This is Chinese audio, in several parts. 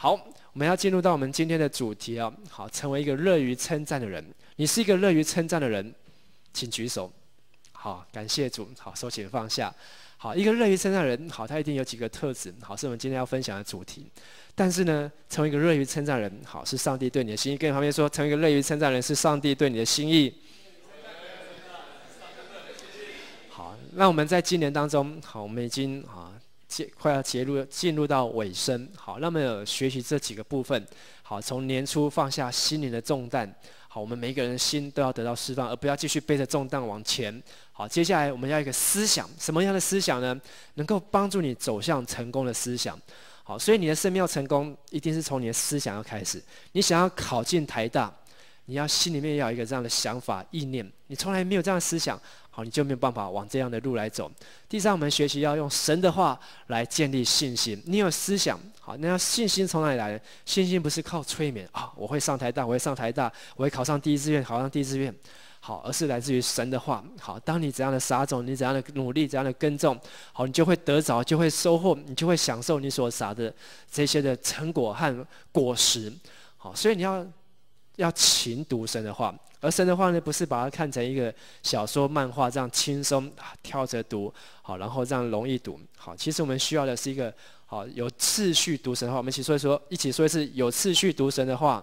好，我们要进入到我们今天的主题啊。好，成为一个乐于称赞的人。你是一个乐于称赞的人，请举手。好，感谢主。好，手请放下。好，一个乐于称赞的人，好，他一定有几个特质。好，是我们今天要分享的主题。但是呢，成为一个乐于称赞的人，好，是上帝对你的心意。跟你旁边说，成为一个乐于称赞的人，是上帝对你的心意。好，那我们在今年当中，好，我们已经快要进入到尾声，好，那么有学习这几个部分，好，从年初放下心灵的重担，好，我们每一个人的心都要得到释放，而不要继续背着重担往前。好，接下来我们要一个思想，什么样的思想呢？能够帮助你走向成功的思想。好，所以你的生命要成功，一定是从你的思想要开始。你想要考进台大，你要心里面要有一个这样的想法意念，你从来没有这样的思想，好，你就没有办法往这样的路来走。第三，我们学习要用神的话来建立信心。你有思想，好，那信心从哪里来呢？信心不是靠催眠啊，我会上台大，我会上台大，我会考上第一志愿，考上第一志愿，好，而是来自于神的话。好，当你怎样的撒种，你怎样的努力，怎样的耕种，好，你就会得着，就会收获，你就会享受你所撒的这些的成果和果实。好，所以你要勤读神的话。而神的话呢，不是把它看成一个小说、漫画这样轻松挑着读，好，然后这样容易读。好，其实我们需要的是一个好有次序读神的话。我们一起说一次有次序读神的话。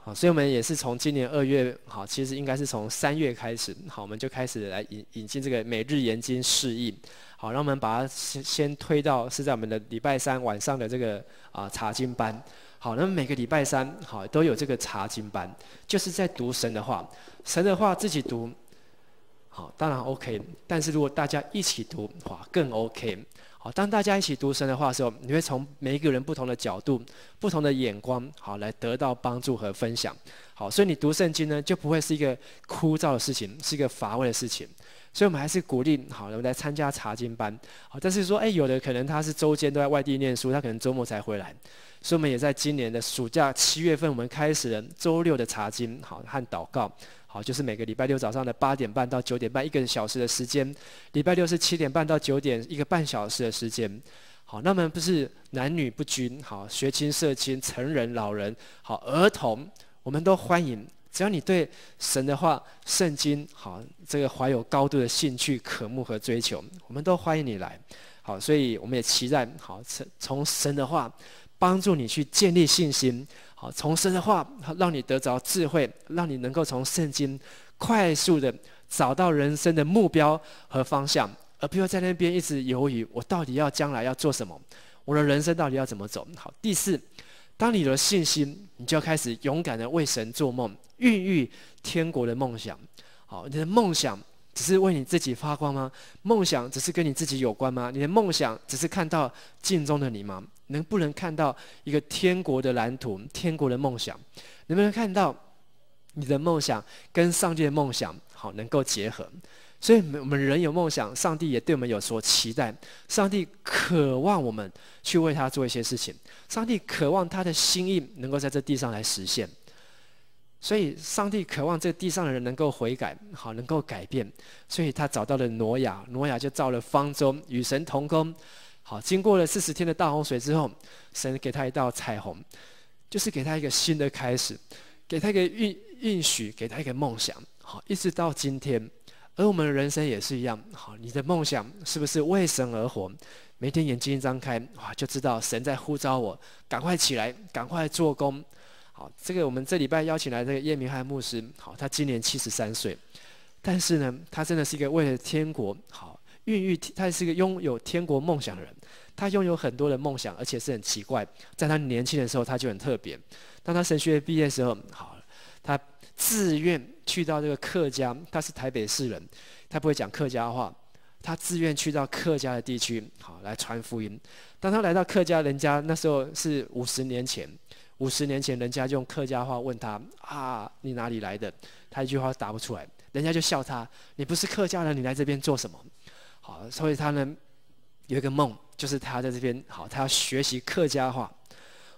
好，所以我们也是从今年2月，好，其实应该是从3月开始，好，我们就开始来引进这个每日研经释义。好，让我们把它先推到是在我们的礼拜3晚上的这个查经班。好，那么每个礼拜3，好，都有这个查经班，就是在读神的话。神的话自己读，好，当然 OK。但是如果大家一起读，哇，更 OK。好，当大家一起读神的话的时候，你会从每一个人不同的角度、不同的眼光，好，来得到帮助和分享。好，所以你读圣经呢，就不会是一个枯燥的事情，是一个乏味的事情。所以我们还是鼓励，好，我们来参加查经班。好，但是说，有的可能他是周间都在外地念书，他可能周末才回来。所以我们也在今年的暑假7月份，我们开始了周6的查经，好，和祷告。好，就是每个礼拜6早上的8点半到9点半，1个小时的时间；礼拜6是7点半到9点，1个半小时的时间。好，那么不是男女不均，好，学青社青，成人老人，好，儿童，我们都欢迎。只要你对神的话、圣经，好，这个怀有高度的兴趣、渴慕和追求，我们都欢迎你来。好，所以我们也期待，好，从神的话帮助你去建立信心。好，从神的话让你得着智慧，让你能够从圣经快速的找到人生的目标和方向，而不要在那边一直犹豫，我到底要将来要做什么，我的人生到底要怎么走。好，第4，当你有了信心，你就要开始勇敢的为神做梦，孕育天国的梦想。好，你的梦想只是为你自己发光吗？梦想只是跟你自己有关吗？你的梦想只是看到镜中的你吗？能不能看到一个天国的蓝图、天国的梦想？能不能看到你的梦想跟上帝的梦想好能够结合？所以我们人有梦想，上帝也对我们有所期待。上帝渴望我们去为他做一些事情，上帝渴望他的心意能够在这地上来实现。所以上帝渴望这地上的人能够悔改，好，能够改变。所以他找到了挪亚，挪亚就造了方舟，与神同工。好，经过了40天的大洪水之后，神给他一道彩虹，就是给他一个新的开始，给他一个应许，给他一个梦想。好，一直到今天。而我们的人生也是一样。好，你的梦想是不是为神而活？每天眼睛一张开，哇，就知道神在呼召我，赶快起来，赶快做工。好，这个我们这礼拜邀请来这个叶明翰牧师，好，他今年73岁，但是呢，他真的是一个为了天国好孕育，他是一个拥有天国梦想的人。他拥有很多的梦想，而且是很奇怪。在他年轻的时候，他就很特别。当他神学院毕业的时候，好，他自愿去到这个客家，他是台北市人，他不会讲客家话，他自愿去到客家的地区，好，来传福音。当他来到客家，人家那时候是50年前，50年前人家用客家话问他你哪里来的？他一句话答不出来，人家就笑他，你不是客家人，你来这边做什么？好，所以他呢有一个梦，就是他在这边好，他要学习客家话。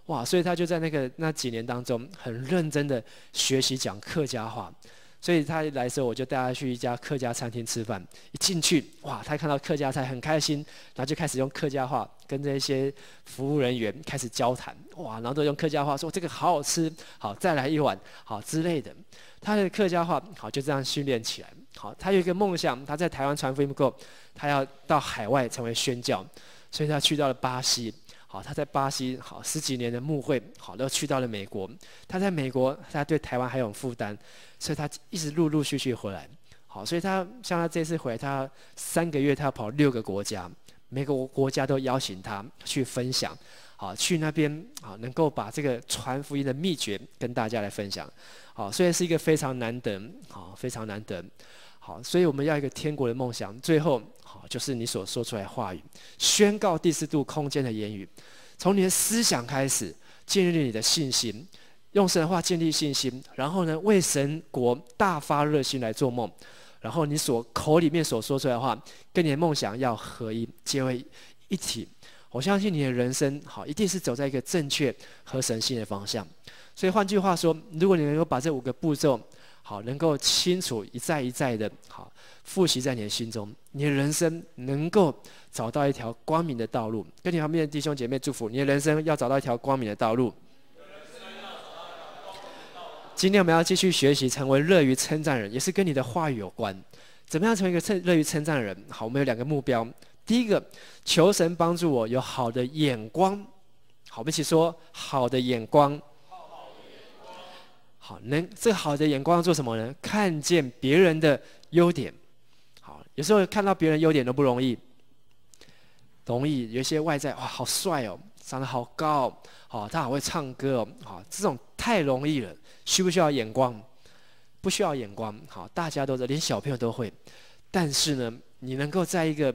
哇，所以他就在那几年当中很认真的学习讲客家话。所以他来的时候，我就带他去一家客家餐厅吃饭。一进去，哇，他看到客家菜很开心，然后就开始用客家话跟这些服务人员开始交谈，哇，然后都用客家话说这个好好吃，好再来一碗，好之类的。他的客家话好就这样训练起来。好，他有一个梦想，他在台湾传福音不够，他要到海外成为宣教，所以他去到了巴西。好，他在巴西好10几年的牧会，好，都去到了美国。他在美国，他对台湾还有负担，所以他一直陆陆续续回来。好，所以他像他这次回来，他3个月他要跑6个国家，每个国家都邀请他去分享。好，去那边好，能够把这个传福音的秘诀跟大家来分享。好，所以是一个非常难得，好，非常难得。好，所以我们要一个天国的梦想。最后，好，就是你所说出来的话语，宣告第4度空间的言语，从你的思想开始建立你的信心，用神的话建立信心，然后呢，为神国大发热心来做梦，然后你口里面所说出来的话，跟你的梦想要合一，结为一体。我相信你的人生好，一定是走在一个正确合神心的方向。所以换句话说，如果你能够把这5个步骤好，能够清楚一再一再的好复习在你的心中，你的人生能够找到一条光明的道路。跟你旁边的弟兄姐妹祝福，你的人生要找到一条光明的道路。今天我们要继续学习，成为乐于称赞人，也是跟你的话语有关。怎么样成为一个乐于称赞的人？好，我们有2个目标。第一个，求神帮助我有好的眼光。好，我们一起说好的眼光。好，这个好的眼光要做什么呢？看见别人的优点。好，有时候看到别人优点都不容易。有一些外在，哇，好帅哦，长得好高，好，他好会唱歌哦，好，这种太容易了。需不需要眼光？不需要眼光。好，大家都连小朋友都会。但是呢，你能够在一个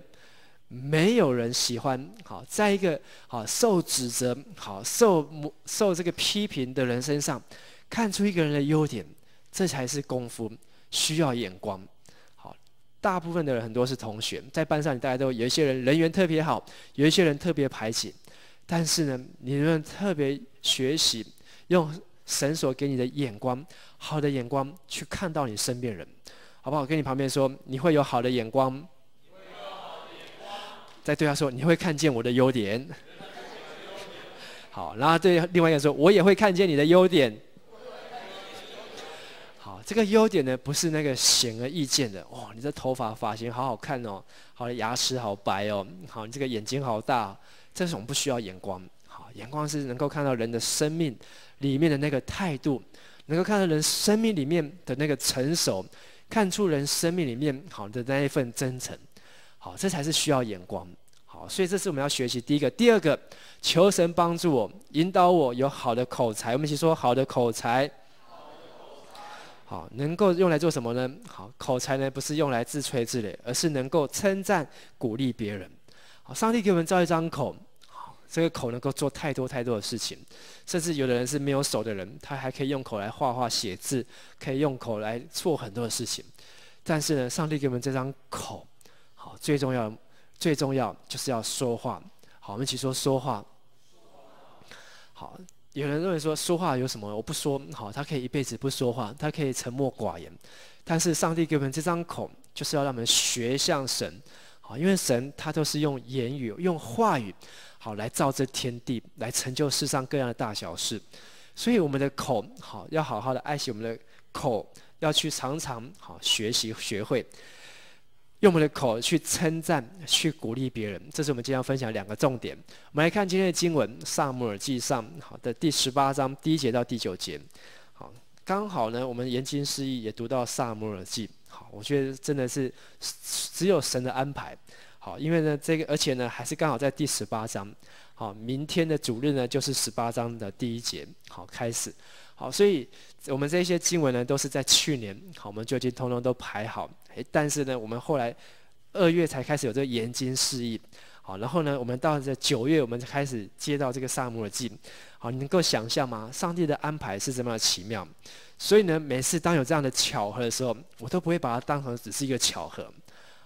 没有人喜欢，好，在一个好受指责、好受这个批评的人身上，看出一个人的优点，这才是功夫，需要眼光。好，大部分的人很多是同学，在班上大家都有一些人人缘特别好，有一些人特别排挤，但是呢，你能特别学习用神所给你的眼光，好的眼光去看到你身边人，好不好？跟你旁边说，你会有好的眼光。再对他说，你会看见我的优点。好，然后对另外一个人说，我也会看见你的优点。好，这个优点呢，不是那个显而易见的。哇，你这头发型好好看哦，好，牙齿好白哦，好，你这个眼睛好大，这种不需要眼光。好，眼光是能够看到人的生命里面的那个态度，能够看到人生命里面的那个成熟，看出人生命里面好的那一份真诚。好，这才是需要眼光。好，所以这是我们要学习第一个。第二个，求神帮助我，引导我有好的口才。我们一起说好的口才。好，能够用来做什么呢？好，口才呢不是用来自吹自擂，而是能够称赞、鼓励别人。好，上帝给我们造一张口，好，这个口能够做太多太多的事情，甚至有的人是没有手的人，他还可以用口来画画、写字，可以用口来做很多的事情。但是呢，上帝给我们这张口。好，最重要就是要说话。好，我们一起说说话。好，有人认为说说话有什么？我不说，好，他可以一辈子不说话，他可以沉默寡言。但是上帝给我们这张口，就是要让我们学像神。好，因为神他都是用言语、用话语，好来造这天地，来成就世上各样的大小事。所以我们的口，好要好好的爱惜我们的口，要去常常好学习学会。用我们的口去称赞、去鼓励别人，这是我们今天要分享2个重点。我们来看今天的经文，《撒母耳记上》好的第18章1节到第9节。好，刚好呢，我们研经释义也读到《撒母耳记》。好，我觉得真的是只有神的安排。好，因为呢，而且呢，还是刚好在第18章。好，明天的主日呢，就是18章的第1节。好，开始。好，所以我们这些经文呢，都是在去年，好，我们就已经通通都排好。但是呢，我们后来2月才开始有这个研经释义。好，然后呢，我们到这9月，我们就开始接到这个撒母耳记。好，你能够想象吗？上帝的安排是这么的奇妙。所以呢，每次当有这样的巧合的时候，我都不会把它当成只是一个巧合。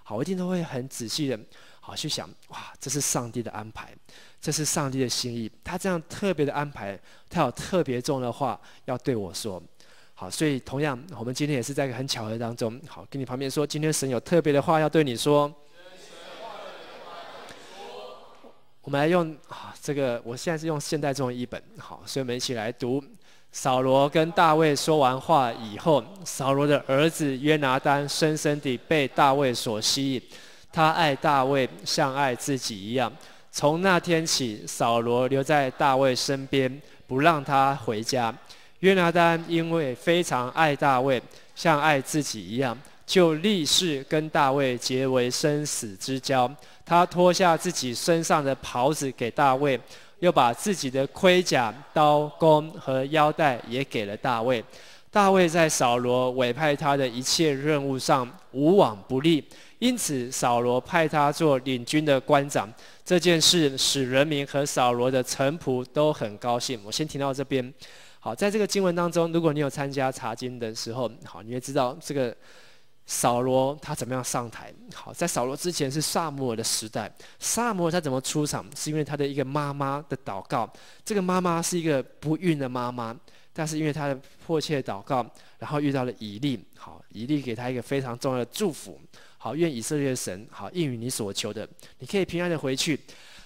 好，我一定都会很仔细的，好去想，哇，这是上帝的安排，这是上帝的心意。他这样特别的安排，他有特别重的话要对我说。好，所以同样，我们今天也是在一个很巧合当中。好，跟你旁边说，今天神有特别的话要对你说。我们来用这个，我现在是用现代中文译本。好，所以我们一起来读。扫罗跟大卫说完话以后，扫罗的儿子约拿单深深地被大卫所吸引，他爱大卫像爱自己一样。从那天起，扫罗留在大卫身边，不让他回家。约拿单因为非常爱大卫，像爱自己一样，就立誓跟大卫结为生死之交。他脱下自己身上的袍子给大卫，又把自己的盔甲、刀弓和腰带也给了大卫。大卫在扫罗委派他的一切任务上无往不利，因此扫罗派他做领军的官长。这件事使人民和扫罗的臣仆都很高兴。我先停到这边。好，在这个经文当中，如果你有参加查经的时候，好，你会知道这个扫罗他怎么样上台。好，在扫罗之前是撒母耳的时代，撒母耳他怎么出场？是因为他的一个妈妈的祷告。这个妈妈是一个不孕的妈妈，但是因为他的迫切祷告，然后遇到了以利。好，以利给他一个非常重要的祝福。好，愿以色列的神好应允你所求的，你可以平安的回去。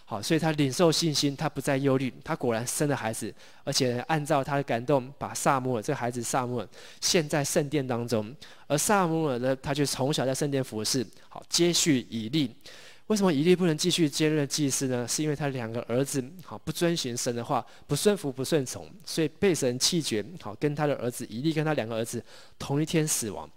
好，所以他领受信心，他不再忧虑，他果然生了孩子，而且按照他的感动，把撒母耳这个孩子撒母耳献在圣殿当中。而撒母耳呢，他就从小在圣殿服侍，好接续以利。为什么以利不能继续接任祭司呢？是因为他两个儿子好不遵循神的话，不顺服不顺从，所以被神弃绝。好，跟他的儿子以利跟他两个儿子同一天死亡。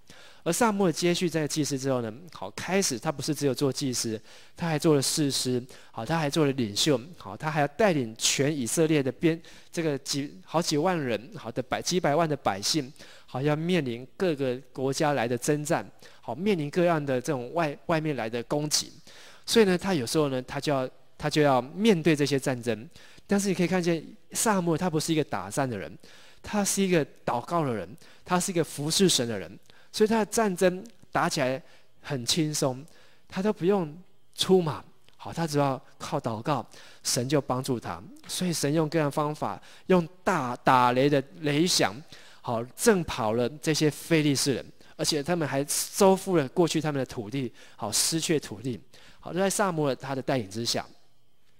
而撒母耳接续在祭司之后呢，好开始他不是只有做祭司，他还做了士师，好他还做了领袖，好他还要带领全以色列的这个好几万人，好的几百万的百姓，好要面临各个国家来的征战，好面临各样的这种外面来的攻击，所以呢，他有时候呢，他就要面对这些战争。但是你可以看见撒母耳他不是一个打战的人，他是一个祷告的人，他是一个服侍神的人。所以他的战争打起来很轻松，他都不用出马，好，他只要靠祷告，神就帮助他。所以神用各样方法，用打雷的雷响，好震跑了这些非利士人，而且他们还收复了过去他们的土地，好失去土地，好在撒母耳他的带领之下。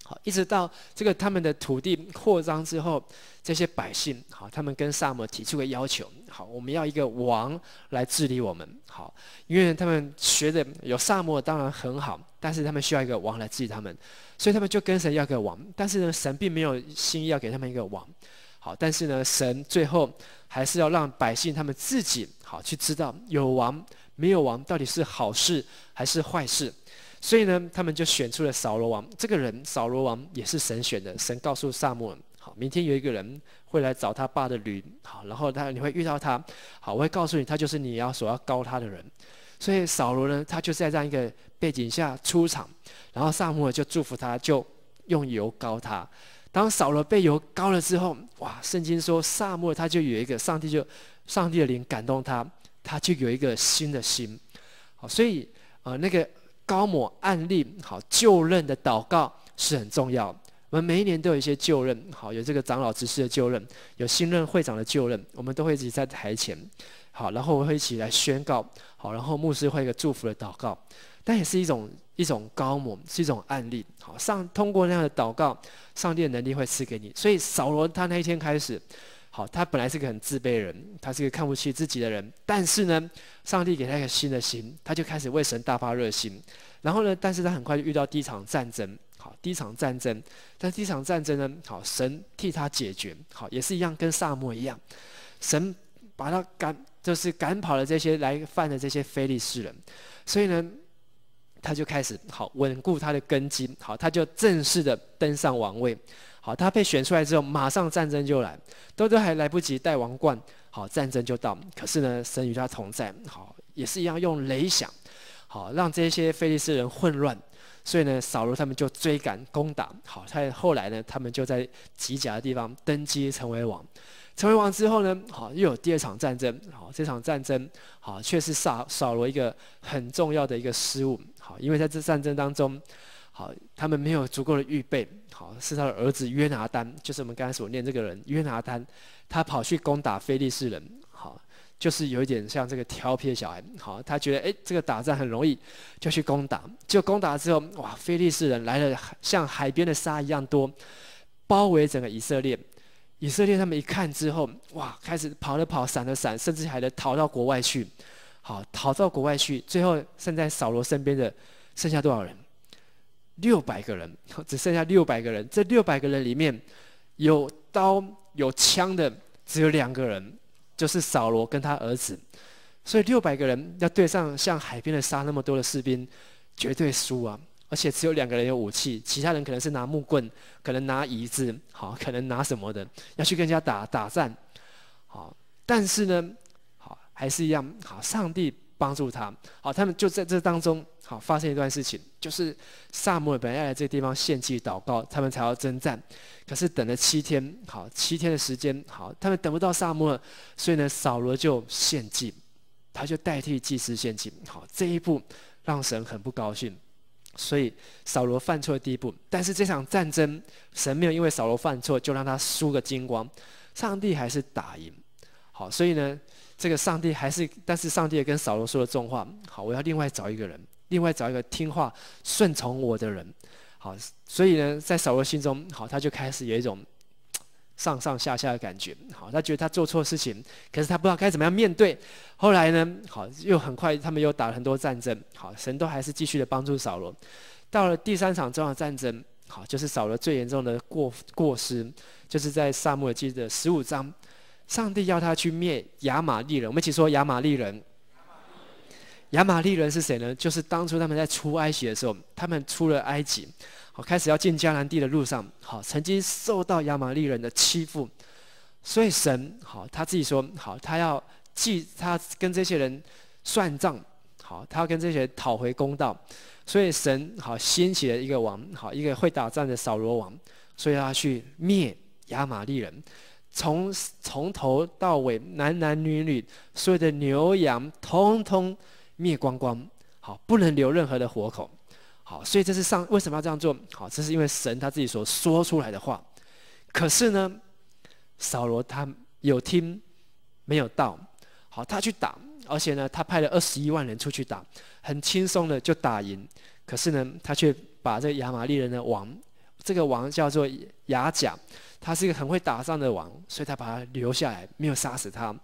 好，一直到这个他们的土地扩张之后，这些百姓好，他们跟撒母耳提出个要求，好，我们要一个王来治理我们。好，因为他们学的有撒母耳当然很好，但是他们需要一个王来治理他们，所以他们就跟神要个王。但是呢，神并没有心意要给他们一个王。好，但是呢，神最后还是要让百姓他们自己好去知道有王没有王到底是好事还是坏事。所以呢，他们就选出了扫罗王。这个人扫罗王也是神选的。神告诉撒母耳，好，明天有一个人会来找他爸的驴，好，然后你会遇到他，好，我会告诉你，他就是你所要膏他的人。所以扫罗呢，他就在这样一个背景下出场，然后撒母耳就祝福他，就用油膏他。当扫罗被油膏了之后，哇，圣经说撒母耳他就有一个上帝的灵感动他，他就有一个新的心。好，所以那个膏抹案例，好就任的祷告是很重要。我们每一年都有一些就任，好有这个长老执事的就任，有新任会长的就任，我们都会一起在台前，好，然后我会一起来宣告，好，然后牧师会有一个祝福的祷告，但也是一种膏抹，是一种案例。好，通过那样的祷告，上帝的能力会赐给你。所以扫罗他那一天开始。好，他本来是个很自卑的人，他是个看不起自己的人，但是呢，上帝给他一个新的心，他就开始为神大发热心。然后呢，但是他很快就遇到第一场战争，好，第一场战争，但第一场战争呢，好，神替他解决，好，也是一样，跟撒母耳一样，神把他赶跑了这些来犯的这些非利士人，所以呢，他就开始好稳固他的根基，好，他就正式的登上王位。好，他被选出来之后，马上战争就来，都还来不及戴王冠，好，战争就到。可是呢，神与他同在，好，也是一样用雷响，好，让这些非利士人混乱。所以呢，扫罗他们就追赶攻打，好，后来呢，他们就在吉甲的地方登基成为王。成为王之后呢，好，又有第二场战争，好，这场战争，好，却是扫罗一个很重要的一个失误，好，因为在这战争当中。好，他们没有足够的预备。好，是他的儿子约拿单，就是我们刚才所念这个人约拿单，他跑去攻打非利士人。好，就是有一点像这个调皮的小孩，好，他觉得这个打仗很容易，就去攻打，结果攻打之后，哇，非利士人来了，像海边的沙一样多，包围整个以色列。以色列他们一看之后，哇，开始跑了跑，闪了闪，甚至还得逃到国外去。好，逃到国外去，最后剩在扫罗身边的剩下多少人？600个人，只剩下600个人。这600个人里面，有刀有枪的只有2个人，就是扫罗跟他儿子。所以600个人要对上像海边的沙那么多的士兵，绝对输啊！而且只有2个人有武器，其他人可能是拿木棍，可能拿椅子，好，可能拿什么的，要去跟人家打战。好，但是呢，好，还是一样，好，上帝帮助他。好，他们就在这当中，好，发生一段事情，就是撒母耳本来要来这个地方献祭祷告，他们才要征战。可是等了7天，好，7天的时间，好，他们等不到撒母耳，所以呢，扫罗就献祭，他就代替祭司献祭。好，这一步让神很不高兴。所以扫罗犯错的第一步，但是这场战争，神没有因为扫罗犯错就让他输个精光，上帝还是打赢。好，所以呢，这个上帝还是，但是上帝也跟扫罗说了重话。好，我要另外找一个人，另外找一个听话、顺从我的人。好，所以呢，在扫罗心中，好，他就开始有一种上上下下的感觉。好，他觉得他做错事情，可是他不知道该怎么样面对。后来呢，好，又很快他们又打了很多战争。好，神都还是继续的帮助扫罗。到了第3场重要的战争，好，就是扫罗最严重的过失，就是在撒母耳记的15章，上帝要他去灭亚玛力人。我们一起说亚玛力人。亚玛力人是谁呢？就是当初他们在出埃及的时候，他们出了埃及，好，开始要进迦南地的路上，好，曾经受到亚玛力人的欺负，所以神，好，他自己说，好，他跟这些人算账，好，他要跟这些人讨回公道，所以神，好，兴起了一个王，好，一个会打仗的扫罗王，所以他去灭亚玛力人，从头到尾，男男女女，所有的牛羊，通通灭光光，好，不能留任何的活口。好，所以这是为什么要这样做？好，这是因为神他自己所说出来的话。可是呢，扫罗他有听没有到，好，他去打，而且呢，他派了21万人出去打，很轻松的就打赢。可是呢，他却把这个亚玛力人的王，这个王叫做亚甲，他是一个很会打仗的王，所以他把他留下来，没有杀死他。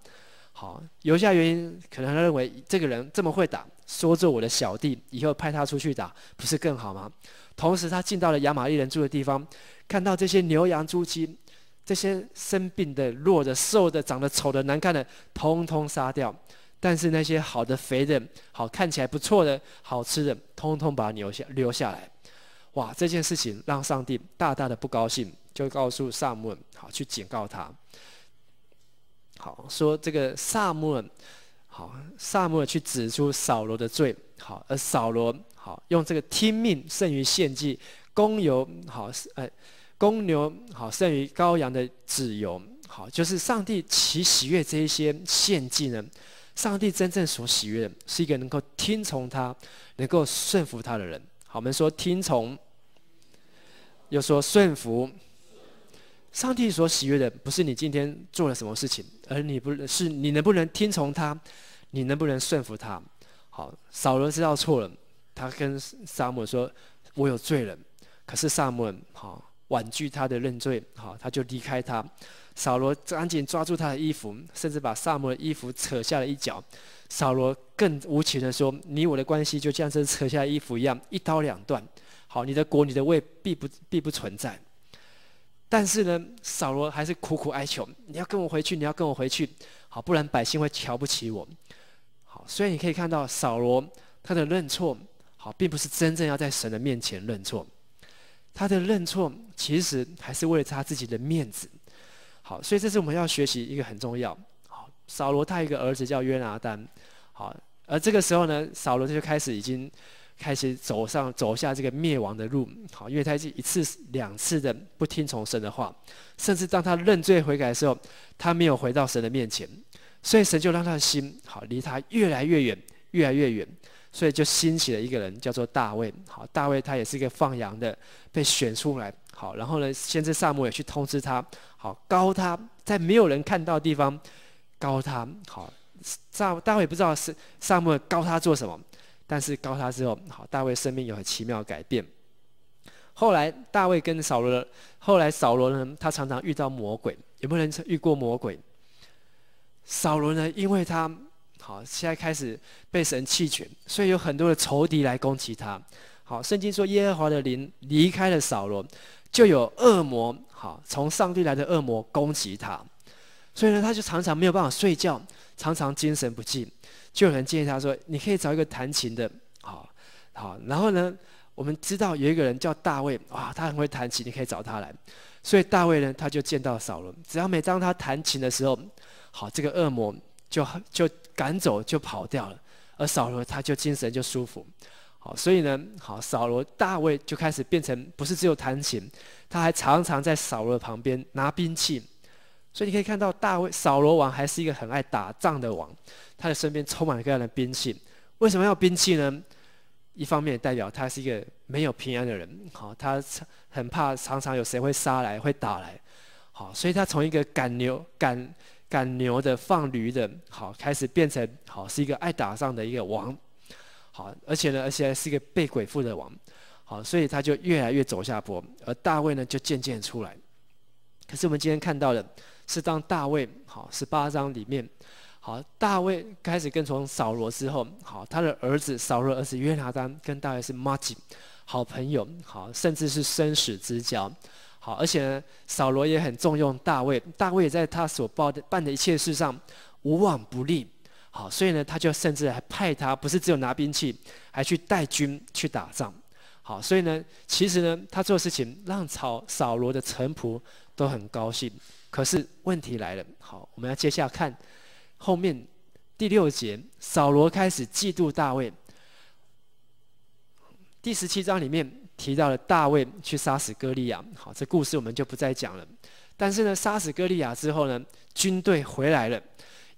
好，留下原因可能他认为这个人这么会打，说做我的小弟，以后派他出去打，不是更好吗？同时，他进到了亚玛力人住的地方，看到这些牛羊猪鸡，这些生病的、弱的、瘦的、长得丑的、难看的，通通杀掉。但是那些好的、肥的、好看起来不错的、好吃的，通通把它留下来。哇，这件事情让上帝大大的不高兴，就告诉撒母耳，好，去警告他。好，说这个撒母耳去指出扫罗的罪，好，而扫罗好用这个听命胜于献祭，公牛好胜于羔羊的脂油，好，就是上帝其喜悦这一些献祭呢，上帝真正所喜悦的是一个能够听从他、能够顺服他的人。好，我们说听从，又说顺服。上帝所喜悦的不是你今天做了什么事情，而是你能不能听从他，你能不能顺服他。好，扫罗知道错了，他跟撒母耳说：“我有罪了。”可是撒母耳好婉拒他的认罪，好，他就离开他。扫罗赶紧抓住他的衣服，甚至把撒母耳的衣服扯下了一角。扫罗更无情的说：“你我的关系就像这扯下衣服一样，一刀两断。好，你的国你的位必不存在。”但是呢，扫罗还是苦苦哀求：“你要跟我回去，你要跟我回去，好，不然百姓会瞧不起我。”好，所以你可以看到扫罗他的认错，好，并不是真正要在神的面前认错，他的认错其实还是为了他自己的面子。好，所以这是我们要学习一个很重要。好，扫罗他有一个儿子叫约拿单，好，而这个时候呢，扫罗就已经开始走下这个灭亡的路。好，因为他1次2次的不听从神的话，甚至当他认罪悔改的时候，他没有回到神的面前，所以神就让他的心好离他越来越远，越来越远。所以就兴起了一个人叫做大卫。好，大卫他也是一个放羊的，被选出来。好，然后呢，先知撒母耳也去通知他，好，膏他在没有人看到的地方高他。好，大卫不知道是撒母耳高他做什么，但是高他之后，好，大卫生命有很奇妙的改变。后来大卫跟扫罗，后来扫罗呢，他常常遇到魔鬼。有没有人遇过魔鬼？扫罗呢，因为他好，现在开始被神弃权，所以有很多的仇敌来攻击他。好，圣经说耶和华的灵离开了扫罗，就有恶魔，好，从上帝来的恶魔攻击他，所以呢，他就常常没有办法睡觉，常常精神不济。就有人建议他说：“你可以找一个弹琴的，好，然后呢，我们知道有一个人叫大卫，哇，他很会弹琴，你可以找他来。”所以大卫呢，他就见到扫罗，只要每当他弹琴的时候，好，这个恶魔就赶走，就跑掉了，而扫罗他就精神就舒服。好，所以呢，好，大卫就开始变成不是只有弹琴，他还常常在扫罗旁边拿兵器。所以你可以看到扫罗王还是一个很爱打仗的王，他的身边充满了各样的兵器。为什么要兵器呢？一方面代表他是一个没有平安的人，好，他很怕常常有谁会杀来，会打来，好，所以他从一个赶牛的、放驴的，好，开始变成好是一个爱打仗的一个王，好，而且还是一个被鬼附的王，好，所以他就越来越走下坡，而大卫呢就渐渐出来。可是我们今天看到的是，当大卫好18章里面，好，大卫开始跟从扫罗之后，好，他的儿子扫罗儿子约拿单跟大卫是麻吉，好朋友，好，甚至是生死之交。好，而且呢，扫罗也很重用大卫，大卫也在他所办的一切事上无往不利。好，所以呢，他就甚至还派他，不是只有拿兵器，还去带军去打仗。好，所以呢，其实呢，他做事情让扫罗的臣仆都很高兴。可是问题来了，好，我们要接下看后面第6节，扫罗开始嫉妒大卫。第17章里面提到了大卫去杀死歌利亚，好，这故事我们就不再讲了。但是呢，杀死歌利亚之后呢，军队回来了，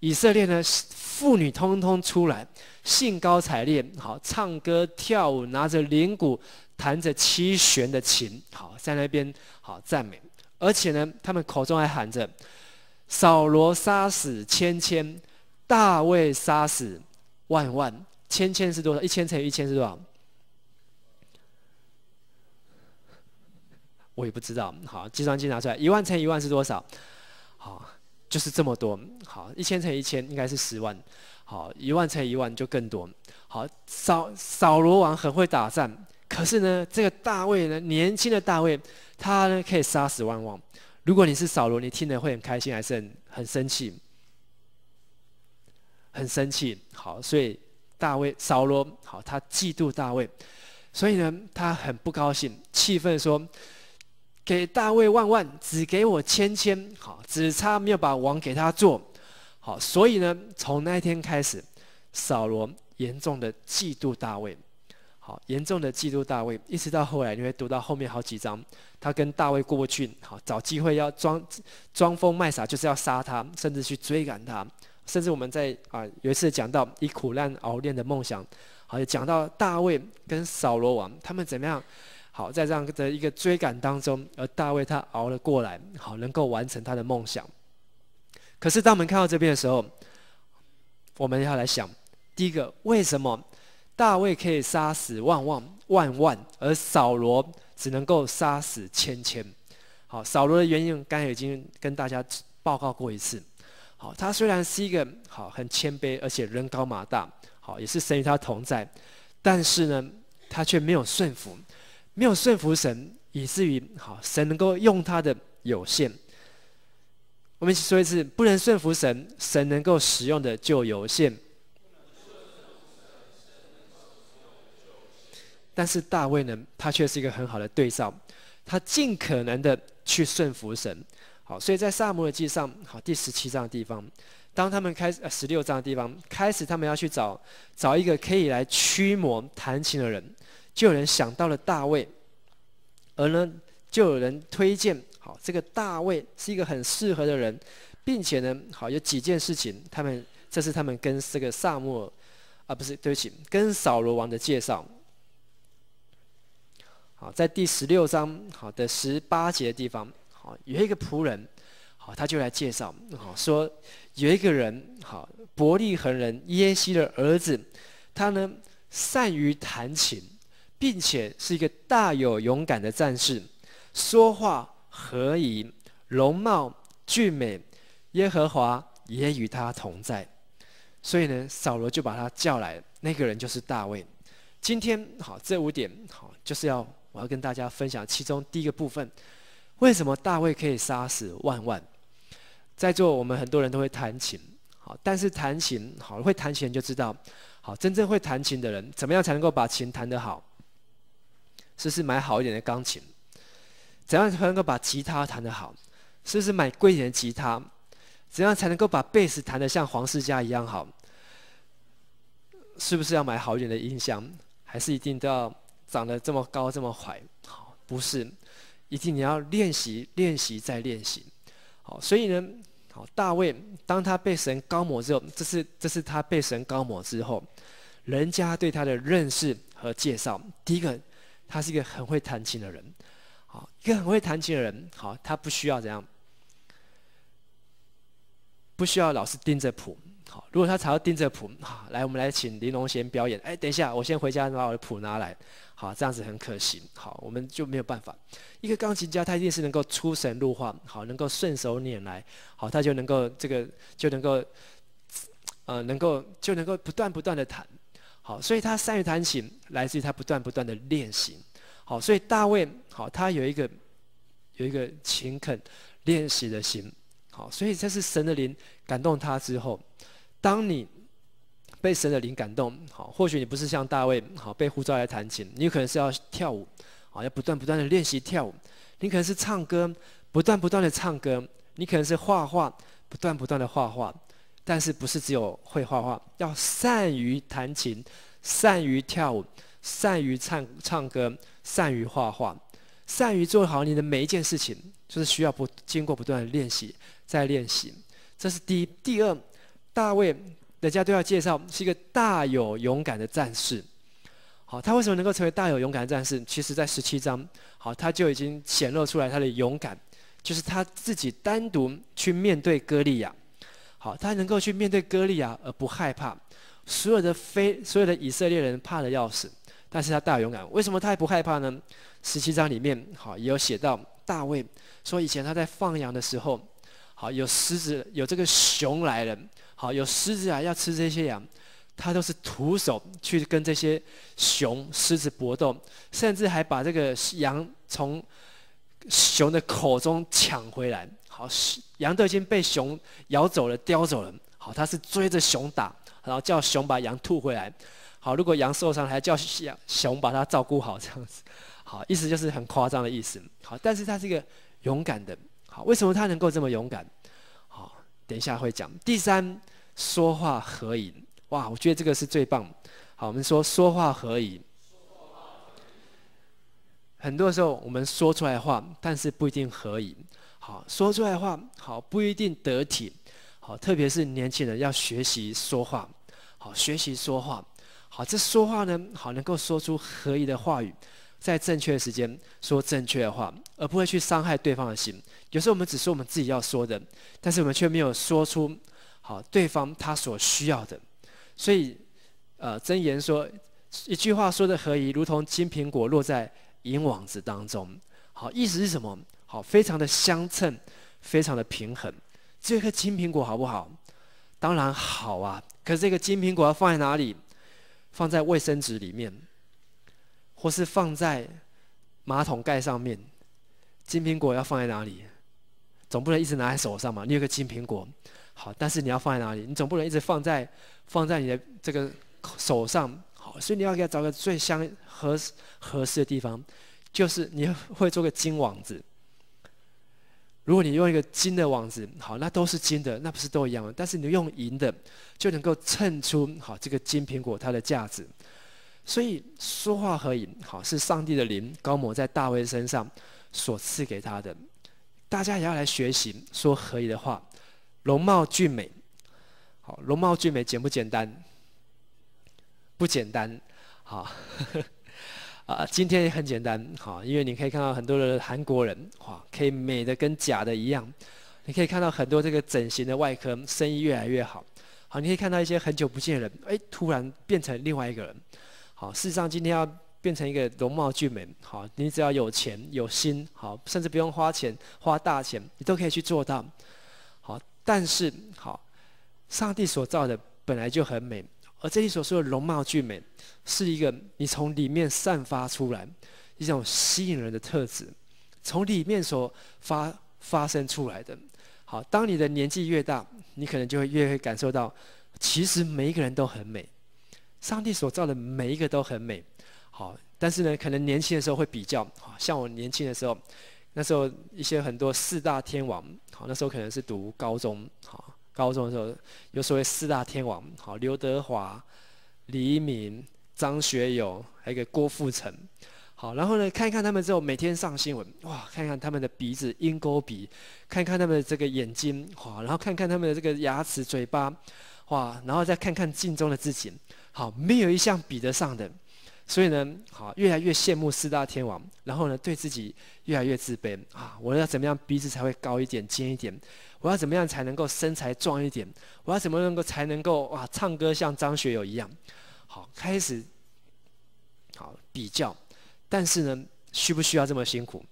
以色列呢妇女通通出来，兴高采烈，好，唱歌跳舞，拿着铃鼓，弹着7弦的琴，好，在那边好赞美。而且呢，他们口中还喊着：扫罗杀死千，大卫杀死万。千是多少？1000乘以1000是多少？我也不知道。好，计算机拿出来，10000乘以10000是多少？好，就是这么多。好，1000乘以1000应该是10万。好，10000乘以10000就更多。好，扫罗王很会打仗，可是呢，这个大卫呢，年轻的大卫，他呢可以杀死万。如果你是扫罗，你听了会很开心，还是很生气？很生气。好，所以扫罗好，他嫉妒大卫，所以呢，他很不高兴，气愤说：“给大卫万，只给我千。好，只差没有把王给他做。”好，所以呢，从那一天开始，扫罗严重的嫉妒大卫。好，严重的嫉妒大卫，一直到后来，你会读到后面好几章，他跟大卫过不去，好，找机会要装疯卖傻，就是要杀他，甚至去追赶他。甚至我们在有一次讲到以苦难熬炼的梦想，好，也讲到大卫跟扫罗王他们怎么样，好，在这样的一个追赶当中，而大卫他熬了过来，好，能够完成他的梦想。可是当我们看到这边的时候，我们要来想，第一个，为什么大卫可以杀死万，而扫罗只能够杀死千？好，扫罗的原因刚才已经跟大家报告过一次。好，他虽然是一个好很谦卑，而且人高马大，好，也是神与他同在，但是呢，他却没有顺服神，以至于好神能够用他的有限。我们一起说一次：不能顺服神，神能够使用的就有限。但是大卫呢，他却是一个很好的对照，他尽可能的去顺服神。好，所以在撒母耳记上，好第17章的地方，当他们16章的地方开始，他们要去找一个可以来驱魔弹琴的人，就有人想到了大卫，而呢，就有人推荐，好，这个大卫是一个很适合的人，并且呢，好有几件事情，这是他们跟这个撒母耳不是，对不起，跟扫罗王的介绍。好，在第16章好的18节的地方。好，有一个仆人，好，他就来介绍，好说有一个人，好伯利恒人耶西的儿子，他呢善于弹琴，并且是一个大有勇敢的战士，说话和宜，容貌俊美，耶和华也与他同在。所以呢，扫罗就把他叫来，那个人就是大卫。今天好，这5点好，就是我要跟大家分享其中第一个部分，为什么大卫可以杀死万万？在座我们很多人都会弹琴，好，但是弹琴好会弹琴人就知道，好，真正会弹琴的人，怎么样才能够把琴弹得好？是不是买好一点的钢琴？怎样才能够把吉他弹得好？是不是买贵一点的吉他？怎样才能够把贝斯弹得像黄世嘉一样好？是不是要买好一点的音箱？还是一定都要长得这么高这么怀？好，不是，一定你要练习，练习再练习。好，所以呢，好，大卫当他被神膏抹之后，这是他被神膏抹之后，人家对他的认识和介绍。第一个，他是一个很会弹琴的人。好，一个很会弹琴的人，好，他不需要怎样？不需要老是盯着谱。好，如果他常要盯着谱，好，来，我们来请林隆贤表演。哎，等一下，我先回家把我的谱拿来。好，这样子很可惜。好，我们就没有办法。一个钢琴家，他一定是能够出神入化，好，能够顺手拈来，好，他就能够就能够不断的弹。好，所以他善于弹琴，来自于他不断的练习。好，所以大卫，好，他有一个勤恳练习的心。好，所以这是神的灵感动他之后，当你被神的灵感动，好，或许你不是像大卫，好，被呼召来弹琴，你有可能是要跳舞，好，要不断的练习跳舞，你可能是唱歌，不断的唱歌，你可能是画画，不断的画画，但是不是只有会画画，要善于弹琴，善于跳舞，善于唱歌，善于画画，善于做好你的每一件事情，就是需要经过不断的练习，再练习。这是第一。第二，大卫人家都要介绍是一个大有勇敢的战士。好，他为什么能够成为大有勇敢的战士？其实在17章，好，他就已经显露出来他的勇敢，就是他自己单独去面对歌利亚。好，他能够去面对歌利亚而不害怕。所有的以色列人怕得要死，但是他大有勇敢。为什么他还不害怕呢？17章里面，好，也有写到大卫说，以前他在放羊的时候，好，有狮子，有这个熊来了，好，有狮子来要吃这些羊，他都是徒手去跟这些狮子搏斗，甚至还把这个羊从熊的口中抢回来。好，羊都已经被熊咬走了、叼走了，好，他是追着熊打，然后叫熊把羊吐回来。好，如果羊受伤，还叫熊把它照顾好，这样子。好，意思就是很夸张的意思。好，但是他是一个勇敢的。好，为什么他能够这么勇敢？好，等一下会讲。第三，说话合宜。哇，我觉得这个是最棒。好，我们说话合宜。很多时候我们说出来的话，但是不一定合宜。好，说出来的话，好，不一定得体。好，特别是年轻人要学习说话。好，学习说话。好，这说话呢，好，能够说出合宜的话语，在正确的时间说正确的话，而不会去伤害对方的心。有时候我们只说我们自己要说的，但是我们却没有说出好对方他所需要的。所以，箴言说，一句话说的合宜，如同金苹果落在银网子当中。好，意思是什么？好，非常的相称，非常的平衡。只有一颗金苹果好不好？当然好啊。可是这个金苹果要放在哪里？放在卫生纸里面，或是放在马桶盖上面。金苹果要放在哪里？总不能一直拿在手上嘛。你有个金苹果，好，但是你要放在哪里？你总不能一直放在你的这个手上。好，所以你要给它找个最合适的地方，就是你会做个金网子。如果你用一个金的网子，好，那都是金的，那不是都一样吗？但是你用银的，就能够衬出好这个金苹果它的价值。所以说话合宜，好，是上帝的灵膏抹在大卫身上所赐给他的。大家也要来学习说合宜的话。容貌俊美，好，容貌俊美简不简单？不简单，好。今天也很简单，好，因为你可以看到很多的韩国人，哇，可以美的跟假的一样，你可以看到很多这个整形的外科生意越来越好。好，你可以看到一些很久不见的人，突然变成另外一个人。好，事实上今天要变成一个容貌俊美，好，你只要有钱有心，好，甚至不用花钱花大钱，你都可以去做到。好，但是好，上帝所造的本来就很美，而这里所说的容貌俊美，是一个你从里面散发出来一种吸引人的特质，从里面所发生出来的。好，当你的年纪越大，你可能就会越会感受到，其实每一个人都很美，上帝所造的每一个都很美。好，但是呢，可能年轻的时候会比较，像我年轻的时候，那时候一些很多四大天王，好，那时候可能是读高中，好，高中的时候有所谓四大天王，好，刘德华、李一鸣、张学友，还有一个郭富城。好，然后呢，看一看他们之后，每天上新闻，哇，看看他们的鼻子、鹰钩鼻，看看他们的这个眼睛，哇，然后看看他们的这个牙齿、嘴巴，哇，然后再看看镜中的自己，好，没有一项比得上的。所以呢，好，越来越羡慕四大天王，然后呢，对自己越来越自卑啊！我要怎么样鼻子才会高一点、尖一点？我要怎么样才能够身材壮一点？我要怎么才能够哇，唱歌像张学友一样？好，开始好比较，但是呢，需不需要这么辛苦？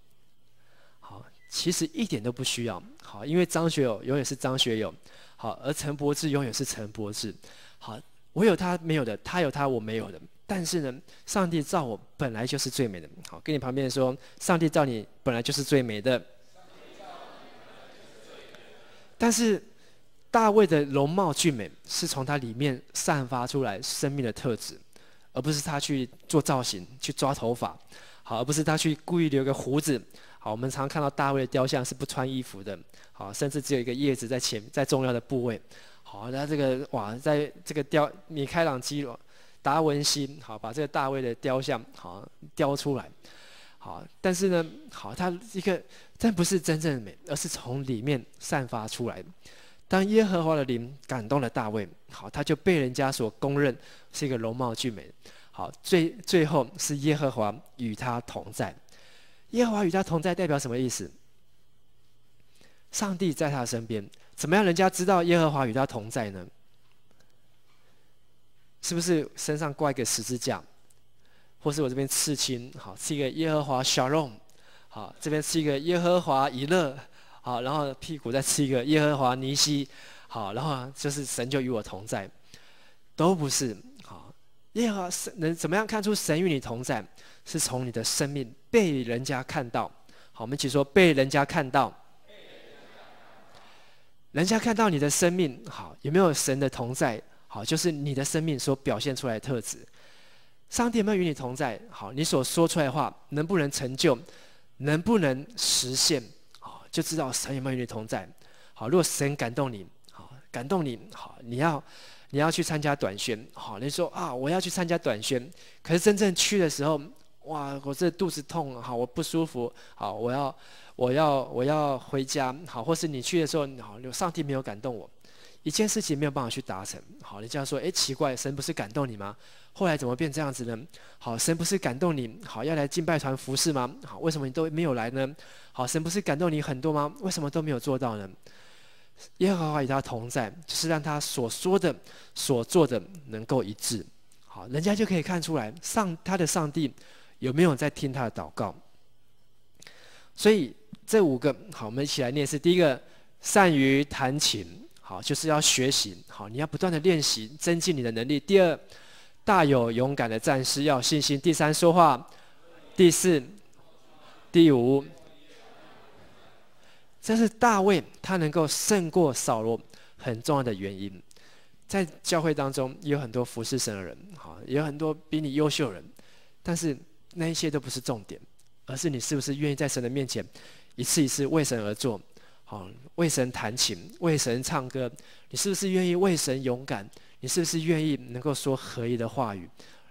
好，其实一点都不需要。好，因为张学友永远是张学友，好，而陈柏志永远是陈柏志。好，我有他没有的，他有他我没有的。但是呢，上帝造我本来就是最美的。好，跟你旁边说，上帝造你本来就是最美的。但是大卫的容貌俊美是从他里面散发出来生命的特质，而不是他去做造型、去抓头发，好，而不是他去故意留个胡子。好，我们常看到大卫的雕像是不穿衣服的，好，甚至只有一个叶子在重要的部位。好，那这个哇，在这个米开朗基罗。达文西好，把这个大卫的雕像好雕出来，好，但是呢，好，他但不是真正的美，而是从里面散发出来的。当耶和华的灵感动了大卫，好，他就被人家所公认是一个容貌俊美的。好，最后是耶和华与他同在。耶和华与他同在代表什么意思？上帝在他身边，怎么样人家知道耶和华与他同在呢？是不是身上挂一个十字架，或是我这边刺青，好，是一个耶和华 Shalom， 好，这边是一个耶和华以勒，好，然后屁股再吃一个耶和华尼西，好，然后就是神就与我同在，都不是。好，耶和华能怎么样看出神与你同在？是从你的生命被人家看到。好，我们一起说被人家看到。人家看到你的生命，好，有没有神的同在？好，就是你的生命所表现出来的特质。上帝有没有与你同在？好，你所说出来的话能不能成就，能不能实现？好，就知道神有没有与你同在。好，如果神感动你，好，感动你，好，你要去参加短宣，好，你说啊，我要去参加短宣，可是真正去的时候，哇，我这肚子痛，好，我不舒服，好，我要回家，好，或是你去的时候，好，上帝没有感动我。一件事情没有办法去达成，好，你这样说，奇怪，神不是感动你吗？后来怎么变这样子呢？好，神不是感动你，好，要来敬拜团服侍吗？好，为什么你都没有来呢？好，神不是感动你很多吗？为什么都没有做到呢？耶和华与他同在，就是让他所说的、所做的能够一致。好，人家就可以看出来，他的上帝有没有在听他的祷告。所以这5个，好，我们一起来念是：第一个，善于弹琴。好，就是要学习，好，你要不断的练习，增进你的能力。第2，大有勇敢的战士要有信心。第3，说话。第4，第5，这是大卫他能够胜过扫罗很重要的原因。在教会当中也有很多服侍神的人，好，也有很多比你优秀的人，但是那一些都不是重点，而是你是不是愿意在神的面前一次一次为神而做。好，为神弹琴，为神唱歌，你是不是愿意为神勇敢？你是不是愿意能够说合一的话语，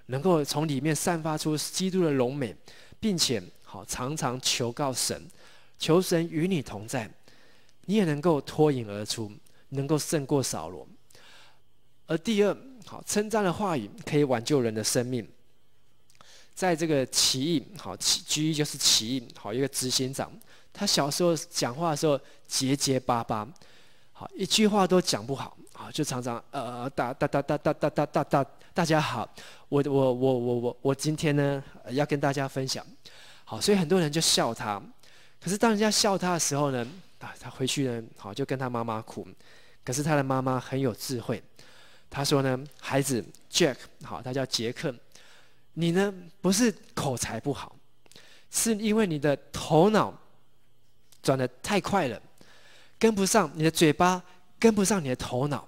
能够从里面散发出基督的荣美，并且好常常求告神，求神与你同在，你也能够脱颖而出，能够胜过扫罗。而第2，好，称赞的话语可以挽救人的生命。在这个起义，好，G1就是起义，好，一个执行长。他小时候讲话的时候结结巴巴，好，一句话都讲不好，啊，就常常大家好，我今天呢要跟大家分享，好，所以很多人就笑他。可是当人家笑他的时候呢，他回去呢，好就跟他妈妈哭。可是他的妈妈很有智慧，他说呢，孩子 Jack， 好，他叫杰克，你呢不是口才不好，是因为你的头脑转得太快了，跟不上你的嘴巴，跟不上你的头脑，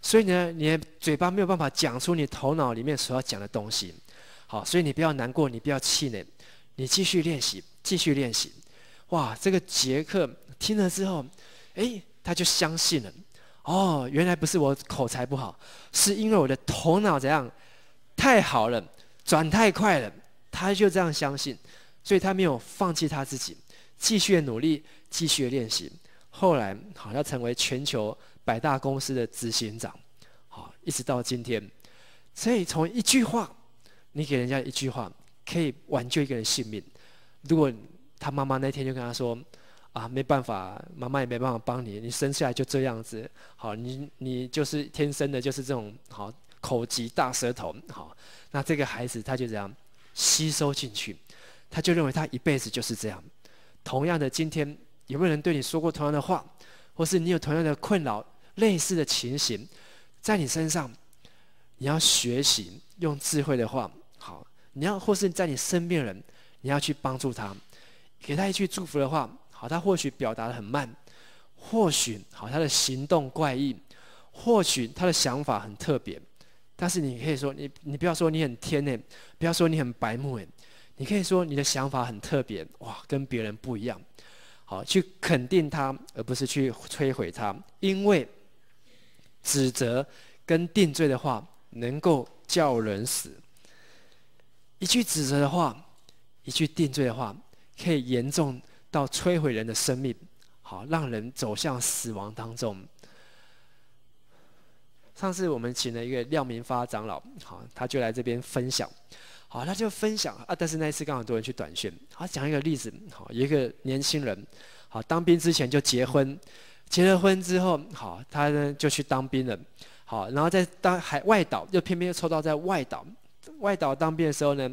所以呢，你的嘴巴没有办法讲出你头脑里面所要讲的东西。好，所以你不要难过，你不要气馁，你继续练习，继续练习。哇，这个杰克听了之后，他就相信了。哦，原来不是我口才不好，是因为我的头脑怎样太好了，转太快了。他就这样相信，所以他没有放弃他自己，继续的努力，继续的练习。后来，好，他成为全球100大公司的执行长，好，一直到今天。所以从一句话，你给人家一句话，可以挽救一个人性命。如果他妈妈那天就跟他说：“啊，没办法，妈妈也没办法帮你，你生下来就这样子，好，你就是天生的，就是这种好口疾大舌头，好，那这个孩子他就这样吸收进去，他就认为他一辈子就是这样。同样的，今天有没有人对你说过同样的话，或是你有同样的困扰、类似的情形，在你身上，你要学习用智慧的话，好，你要或是在你身边人，你要去帮助他。”给他一句祝福的话，好，他或许表达得很慢，或许好他的行动怪异，或许他的想法很特别，但是你可以说，你不要说你很天呢，不要说你很白目哎，你可以说你的想法很特别，哇，跟别人不一样，好，去肯定他，而不是去摧毁他，因为指责跟定罪的话能够叫人死，一句指责的话，一句定罪的话。可以严重到摧毁人的生命，好，让人走向死亡当中。上次我们请了一个廖明发长老，好，他就来这边分享，好，他就分享啊，但是那一次刚好很多人去短宣，他讲一个例子，好，有一个年轻人，好，当兵之前就结婚，结了婚之后，好，他呢就去当兵了，好，然后在外岛，又偏偏又抽到在外岛当兵的时候呢，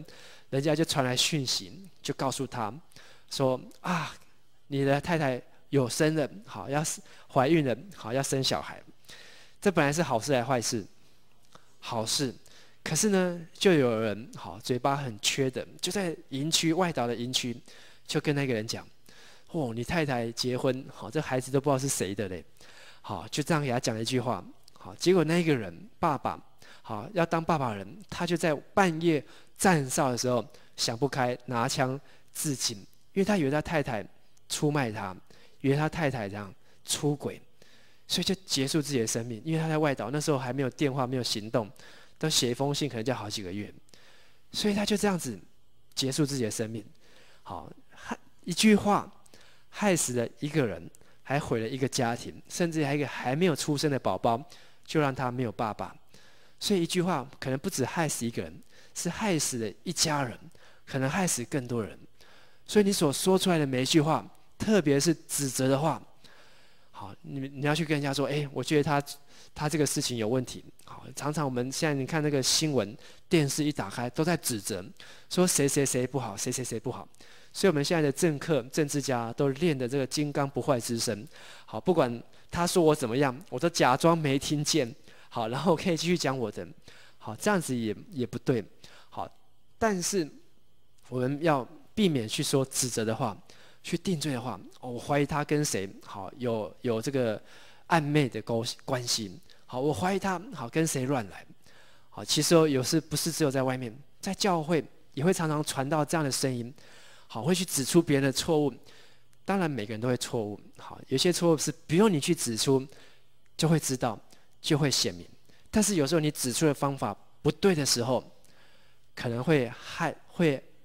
人家就传来讯息，就告诉他。说啊，你的太太有生了，好，要怀孕了，好，要生小孩。这本来是好事还是坏事？好事。可是呢，就有人好嘴巴很缺的，就在营区外岛的营区，就跟那个人讲：“哦，你太太结婚，好，这孩子都不知道是谁的嘞。”好，就这样给他讲了一句话。好，结果那个人爸爸，好要当爸爸的人，他就在半夜站哨的时候想不开，拿枪自尽。因为他以为他太太出卖他，以为他太太这样出轨，所以就结束自己的生命。因为他在外岛，那时候还没有电话，没有行动，都写一封信可能就要好几个月，所以他就这样子结束自己的生命。好，一句话害死了一个人，还毁了一个家庭，甚至还有一个还没有出生的宝宝，就让他没有爸爸。所以一句话可能不止害死一个人，是害死了一家人，可能害死更多人。所以你所说出来的每一句话，特别是指责的话，好，你要去跟人家说，我觉得他这个事情有问题。好，常常我们现在你看那个新闻，电视一打开都在指责，说谁谁谁不好，谁谁谁不好。所以我们现在的政客、政治家都练的这个金刚不坏之身。好，不管他说我怎么样，我都假装没听见。好，然后可以继续讲我的。好，这样子也不对。好，但是我们要避免去说指责的话，去定罪的话，我怀疑他跟谁好有这个暧昧的关系。好，我怀疑他好跟谁乱来。好，其实有时不是只有在外面，在教会也会常常传到这样的声音。好，会去指出别人的错误。当然每个人都会错误。好，有些错误是不用你去指出，就会知道，就会显明。但是有时候你指出的方法不对的时候，可能会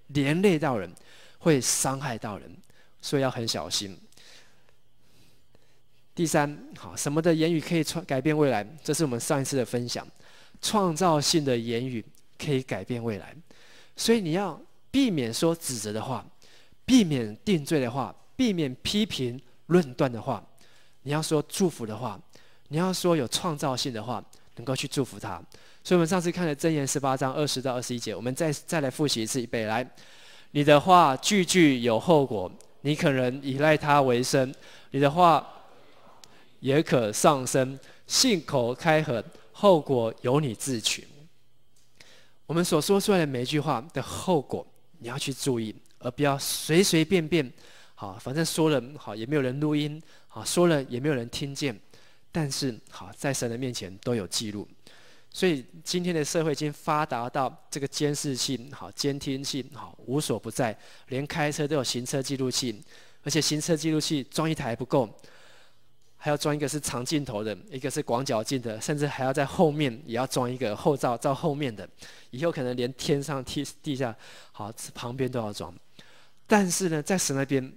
连累到人，会伤害到人，所以要很小心。第三，好，什么的言语可以改变未来？这是我们上一次的分享，创造性的言语可以改变未来。所以你要避免说指责的话，避免定罪的话，避免批评论断的话，你要说祝福的话，你要说有创造性的话，能够去祝福他。所以我们上次看了箴言18章20到21节，我们再来复习一次，预备来。你的话句句有后果，你可能依赖它为生，你的话也可上升，信口开河，后果由你自取。我们所说出来的每一句话的后果，你要去注意，而不要随随便便。好，反正说了好也没有人录音，好说了也没有人听见，但是好在神的面前都有记录。所以今天的社会已经发达到这个监视器、好监听器、好无所不在，连开车都有行车记录器，而且行车记录器装一台还不够，还要装一个是长镜头的，一个是广角镜的，甚至还要在后面也要装一个后照照后面的，以后可能连天上地下好旁边都要装。但是呢，在神那边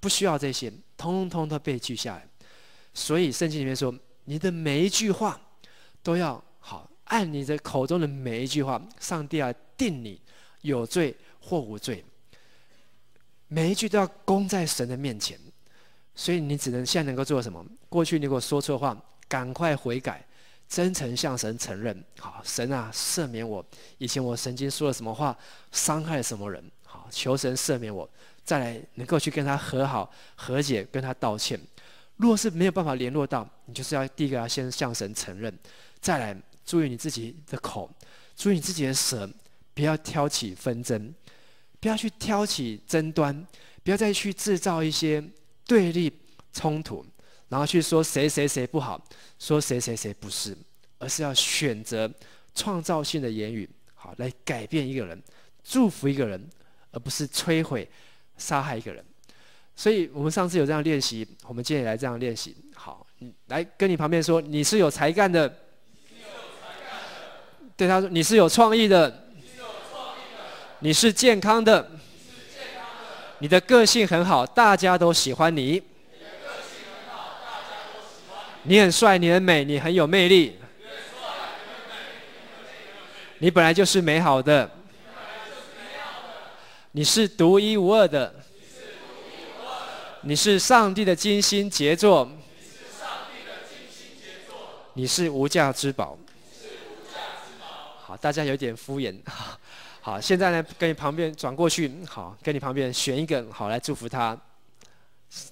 不需要这些，通通都被记下来。所以圣经里面说，你的每一句话都要好，按你的口中的每一句话，上帝要定你有罪或无罪，每一句都要公在神的面前。所以你只能现在能够做什么？过去你如果说错话，赶快悔改，真诚向神承认。好，神啊，赦免我，以前我曾经说了什么话，伤害了什么人。好，求神赦免我，再来能够去跟他和好、和解，跟他道歉。若是没有办法联络到，你就是要第一个要先向神承认，再来注意你自己的口，注意你自己的舌，不要挑起纷争，不要去挑起争端，不要再去制造一些对立冲突，然后去说谁谁谁不好，说谁谁谁不是，而是要选择创造性的言语，好来改变一个人，祝福一个人，而不是摧毁、杀害一个人。所以我们上次有这样练习，我们今天也来这样练习。好，来跟你旁边说，你是有才干的。对他说，你是有创意的。你是健康的。你的个性很好，大家都喜欢你。你很帅，你很美，你很有魅力。你本来就是美好的。你是独一无二的。你是上帝的精心杰作。你是无价之宝。好，大家有点敷衍。好，现在呢，跟你旁边转过去，好，跟你旁边选一个，好来祝福他。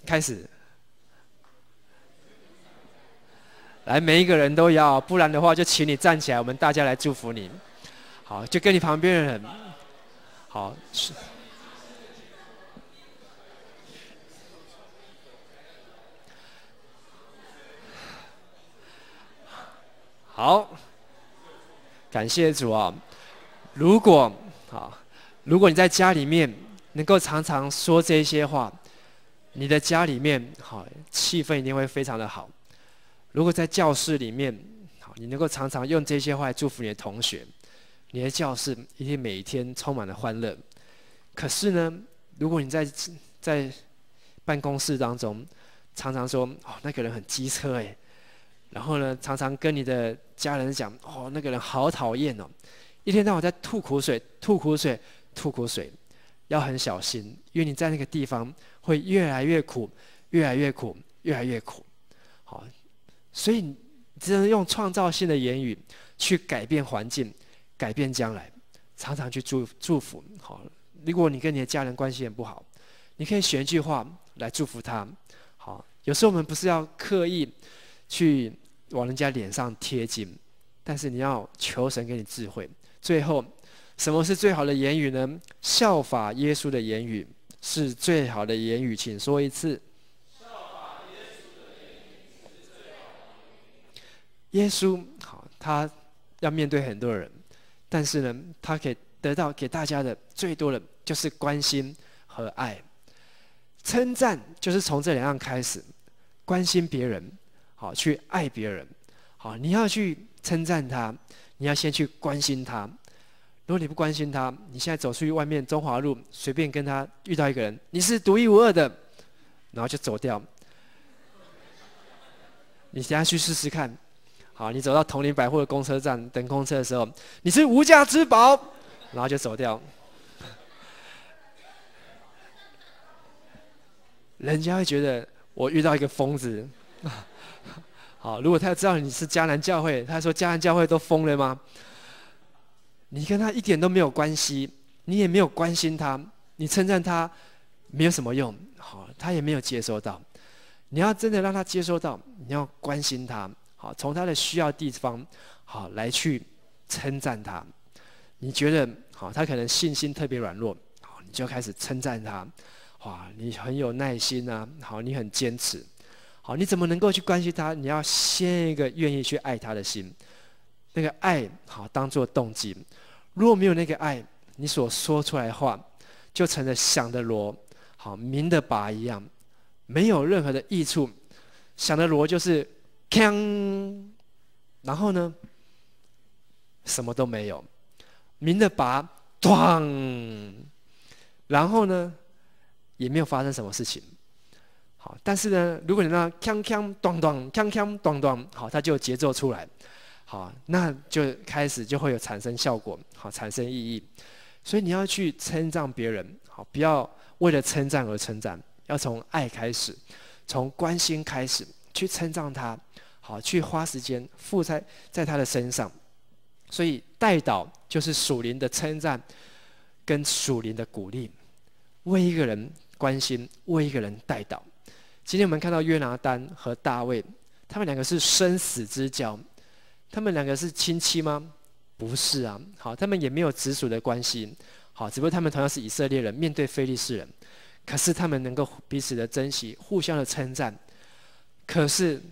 开始，来，每一个人都要，不然的话就请你站起来，我们大家来祝福你。好，就跟你旁边的人，好。好，感谢主啊！如果你在家里面能够常常说这些话，你的家里面好气氛一定会非常的好。如果在教室里面，好你能够常常用这些话来祝福你的同学，你的教室一定每一天充满了欢乐。可是呢，如果你在办公室当中常常说那个人很机车哎。然后呢，常常跟你的家人讲，那个人好讨厌哦，一天到晚在吐苦水，要很小心，因为你在那个地方会越来越苦，越来越苦。好，所以你只能用创造性的言语去改变环境，改变将来，常常去祝福。好，如果你跟你的家人关系很不好，你可以选一句话来祝福他。好，有时候我们不是要刻意去往人家脸上贴金，但是你要求神给你智慧。最后，什么是最好的言语呢？效法耶稣的言语是最好的言语，请说一次。耶稣好，他要面对很多人，但是呢，他可以得到给大家的最多的就是关心和爱。称赞就是从这两样开始，关心别人。好，去爱别人。好，你要去称赞他，你要先去关心他。如果你不关心他，你现在走出去外面中华路，随便跟他遇到一个人，你是独一无二的，然后就走掉。你等下去试试看。好，你走到统领百货的公车站等公车的时候，你是无价之宝，然后就走掉。人家会觉得我遇到一个疯子。好，如果他知道你是迦南教会，他说迦南教会都疯了吗？你跟他一点都没有关系，你也没有关心他，你称赞他没有什么用，好，他也没有接收到。你要真的让他接收到，你要关心他，好，从他的需要地方，好来去称赞他。你觉得好，他可能信心特别软弱，好，你就开始称赞他。哇，你很有耐心啊，好，你很坚持，好，你怎么能够去关心他？你要先一个愿意去爱他的心，那个爱好当作动机。如果没有那个爱，你所说出来的话就成了响的锣，好，鸣的钹一样，没有任何的益处。响的锣就是锵，然后呢，什么都没有。鸣的钹，咣，然后呢，也没有发生什么事情。好，但是呢，如果你让锵锵咚咚，锵锵咚咚，好，它就有节奏出来。好，那就开始就会有产生效果，好，产生意义。所以你要去称赞别人，好，不要为了称赞而称赞，要从爱开始，从关心开始去称赞他，好，去花时间付在他的身上。所以代祷就是属灵的称赞跟属灵的鼓励，为一个人关心，为一个人代祷。今天我们看到约拿单和大卫，他们两个是生死之交。他们两个是亲戚吗？不是啊。好，他们也没有直属的关系。好，只不过他们同样是以色列人，面对非利士人，可是他们能够彼此的珍惜，互相的称赞。可是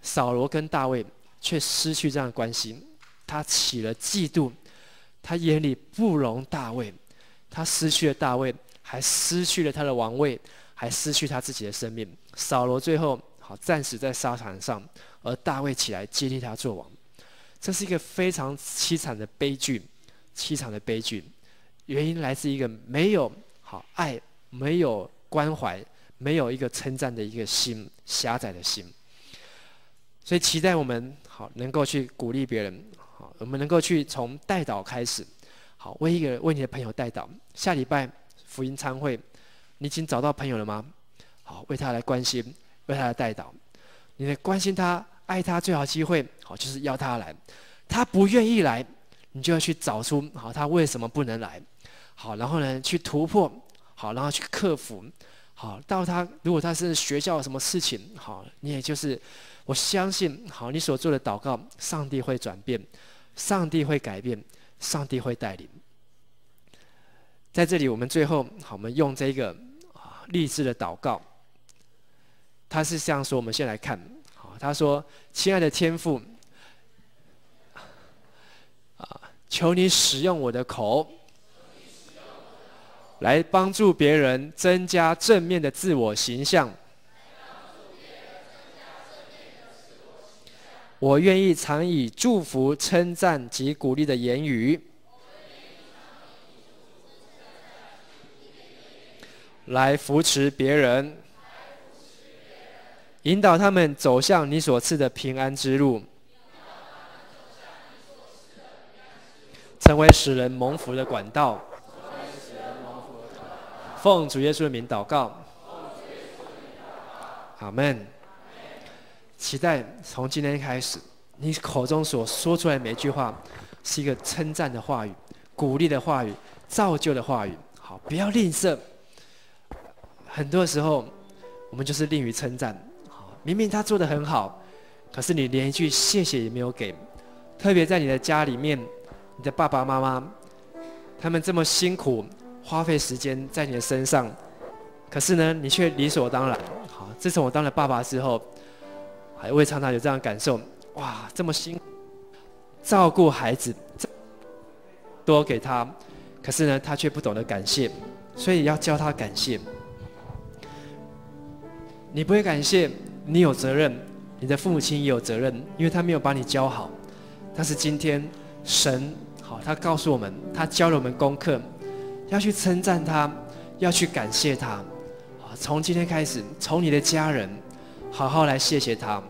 扫罗跟大卫却失去这样的关系，他起了嫉妒，他眼里不容大卫，他失去了大卫，还失去了他的王位，还失去他自己的生命。扫罗最后好战死在沙场上，而大卫起来接替他做王。这是一个非常凄惨的悲剧，凄惨的悲剧，原因来自一个没有好爱、没有关怀、没有一个称赞的一个心，狭窄的心。所以期待我们好能够去鼓励别人，好，我们能够去从代祷开始，好，为你的朋友代祷。下礼拜福音餐会，你已经找到朋友了吗？好，为他来关心，为他来代祷。你的关心他、爱他最好的机会，好，就是邀他来。他不愿意来，你就要去找出好他为什么不能来，好，然后呢去突破，好，然后去克服，好，到他如果他是学校有什么事情，好，你也就是我相信，好，你所做的祷告，上帝会转变，上帝会改变，上帝会带领。在这里，我们最后好，我们用这个励志的祷告，他是这样说，我们先来看，好，他说：“亲爱的天父，求你使用我的口，来帮助别人增加正面的自我形象。我愿意常以祝福、称赞及鼓励的言语，来扶持别人，引导他们走向你所赐的平安之路，成为使人蒙福的管道。奉主耶稣的名祷告，阿们。期待从今天开始，你口中所说出来的每一句话，是一个称赞的话语、鼓励的话语、造就的话语。好，不要吝啬。很多时候，我们就是吝于称赞。明明他做得很好，可是你连一句谢谢也没有给。特别在你的家里面，你的爸爸妈妈，他们这么辛苦，花费时间在你的身上，可是呢，你却理所当然。好，自从我当了爸爸之后，我也常常有这样的感受，哇，这么辛苦照顾孩子，多给他，可是呢，他却不懂得感谢，所以要教他感谢。你不会感谢，你有责任，你的父母亲也有责任，因为他没有把你教好。但是今天神好，他告诉我们，他教了我们功课，要去称赞他，要去感谢他。从今天开始，从你的家人好好来谢谢他。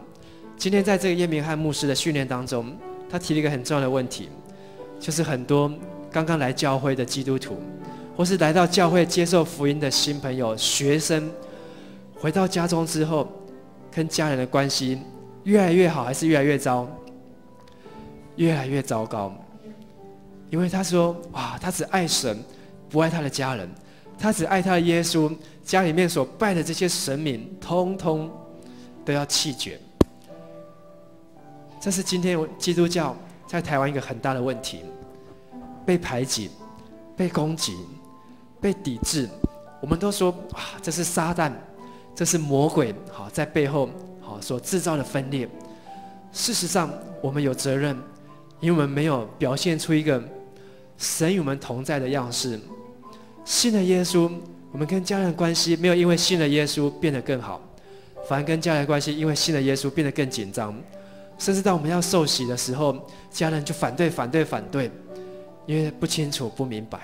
今天在这个叶明翰牧师的训练当中，他提了一个很重要的问题，就是很多刚刚来教会的基督徒，或是来到教会接受福音的新朋友、学生，回到家中之后，跟家人的关系越来越好，还是越来越糟？越来越糟糕。因为他说：哇，他只爱神，不爱他的家人，他只爱他的耶稣，家里面所拜的这些神明，通通都要弃绝。这是今天基督教在台湾一个很大的问题，被排挤、被攻击、被抵制。我们都说：哇，这是撒旦，这是魔鬼，好，在背后好所制造的分裂。事实上，我们有责任，因为我们没有表现出一个神与我们同在的样式。信了耶稣，我们跟家人的关系没有因为信了耶稣变得更好，反而跟家人的关系因为信了耶稣变得更紧张。甚至当我们要受洗的时候，家人就反对，因为不清楚、不明白。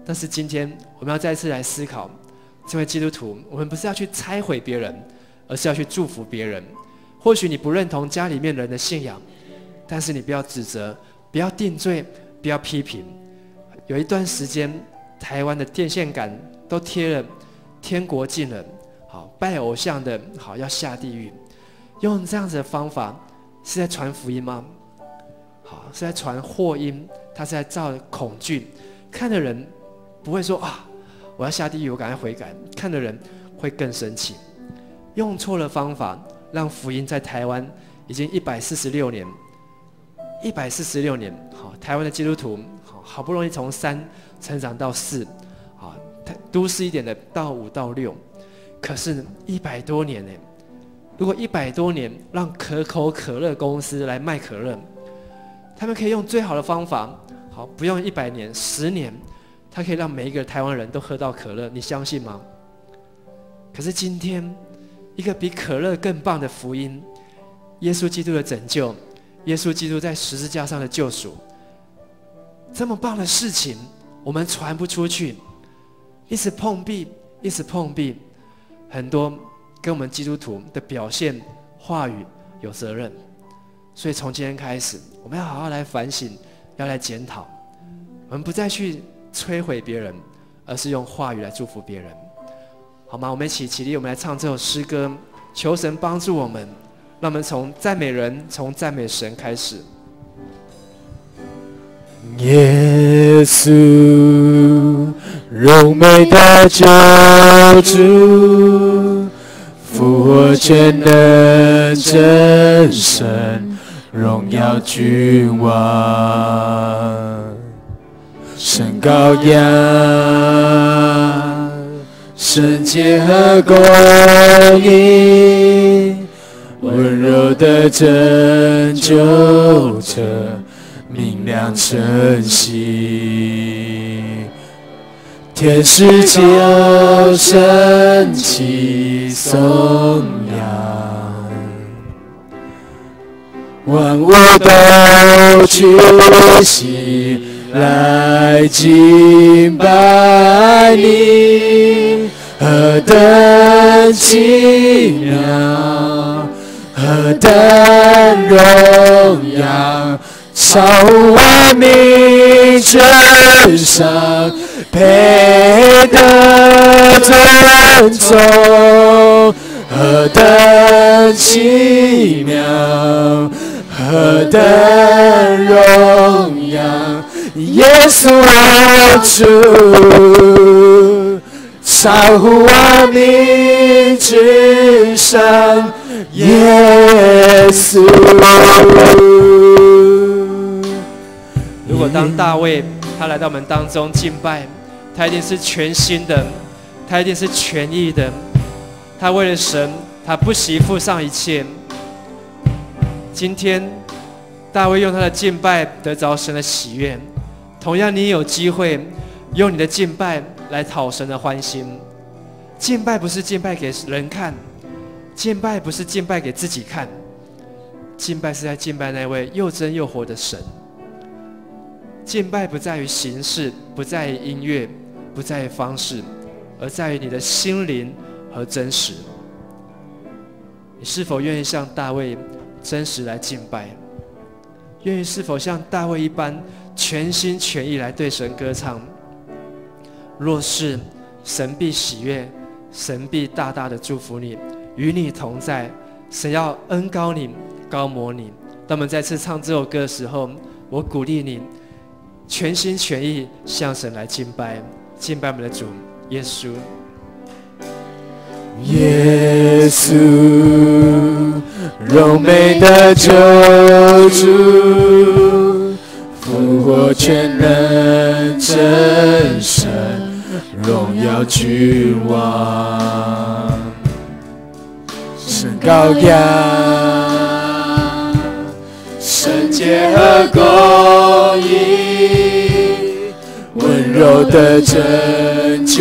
但是今天我们要再次来思考，这位基督徒，我们不是要去拆毁别人，而是要去祝福别人。或许你不认同家里面人的信仰，但是你不要指责，不要定罪，不要批评。有一段时间，台湾的电线杆都贴了天国近了，好，拜偶像的好要下地狱。用这样子的方法是在传福音吗？好，是在传祸音，他是在造恐惧。看的人不会说啊，我要下地狱，我赶快悔改。看的人会更生气。用错了方法，让福音在台湾已经146年，146年，好，台湾的基督徒好不容易从3成长到4，啊，都市一点的到5到6，可是100多年呢？如果100多年让可口可乐公司来卖可乐，他们可以用最好的方法，好，不用100年，10年，他可以让每一个台湾人都喝到可乐，你相信吗？可是今天，一个比可乐更棒的福音，耶稣基督的拯救，耶稣基督在十字架上的救赎，这么棒的事情，我们传不出去，一直碰壁，很多跟我们基督徒的表现、话语有责任。所以从今天开始，我们要好好来反省，要来检讨。我们不再去摧毁别人，而是用话语来祝福别人，好吗？我们一起起立，我们来唱这首诗歌，求神帮助我们，让我们从赞美人、从赞美神开始。耶稣，荣美的救主，复活全能真神，荣耀君王，神羔羊，圣洁和公义，温柔的拯救者，明亮晨曦，天使叫声齐颂扬，万物都屈膝来敬拜你，何等奇妙，何等荣耀，超乎万民之上，配得尊崇，何等奇妙，何等荣耀，耶稣我主，超乎万民之上，耶稣。如果当大卫他来到我们当中敬拜，他一定是全心的，他一定是全意的，他为了神，他不惜付上一切。今天大卫用他的敬拜得着神的喜悦，同样你也有机会用你的敬拜来讨神的欢心。敬拜不是敬拜给人看，敬拜不是敬拜给自己看，敬拜是在敬拜那位又真又活的神。敬拜不在于形式，不在于音乐，不在于方式，而在于你的心灵和真实。你是否愿意像大卫真实来敬拜？愿意是否像大卫一般全心全意来对神歌唱？若是，神必喜悦神必大大的祝福你，与你同在。神要恩膏你，膏抹你。当我们再次唱这首歌的时候，我鼓励你全心全意向神来敬拜，敬拜我们的主耶稣。耶稣，荣美的救主，复活全能真神，荣耀君王，神羔羊，圣洁和公义，温柔的拯救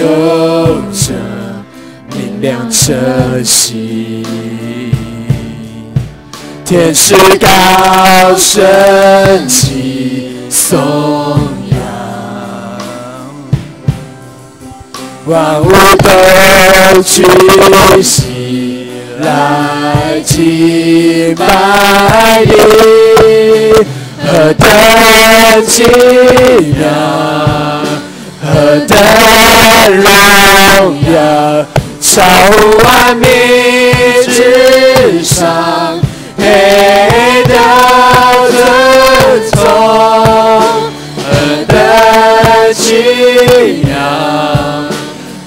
者，明亮晨曦，天使高声齐颂扬，万物都屈膝来敬拜你，何等奇妙，何等荣耀，超乎万民之上，配得尊崇，何等奇妙，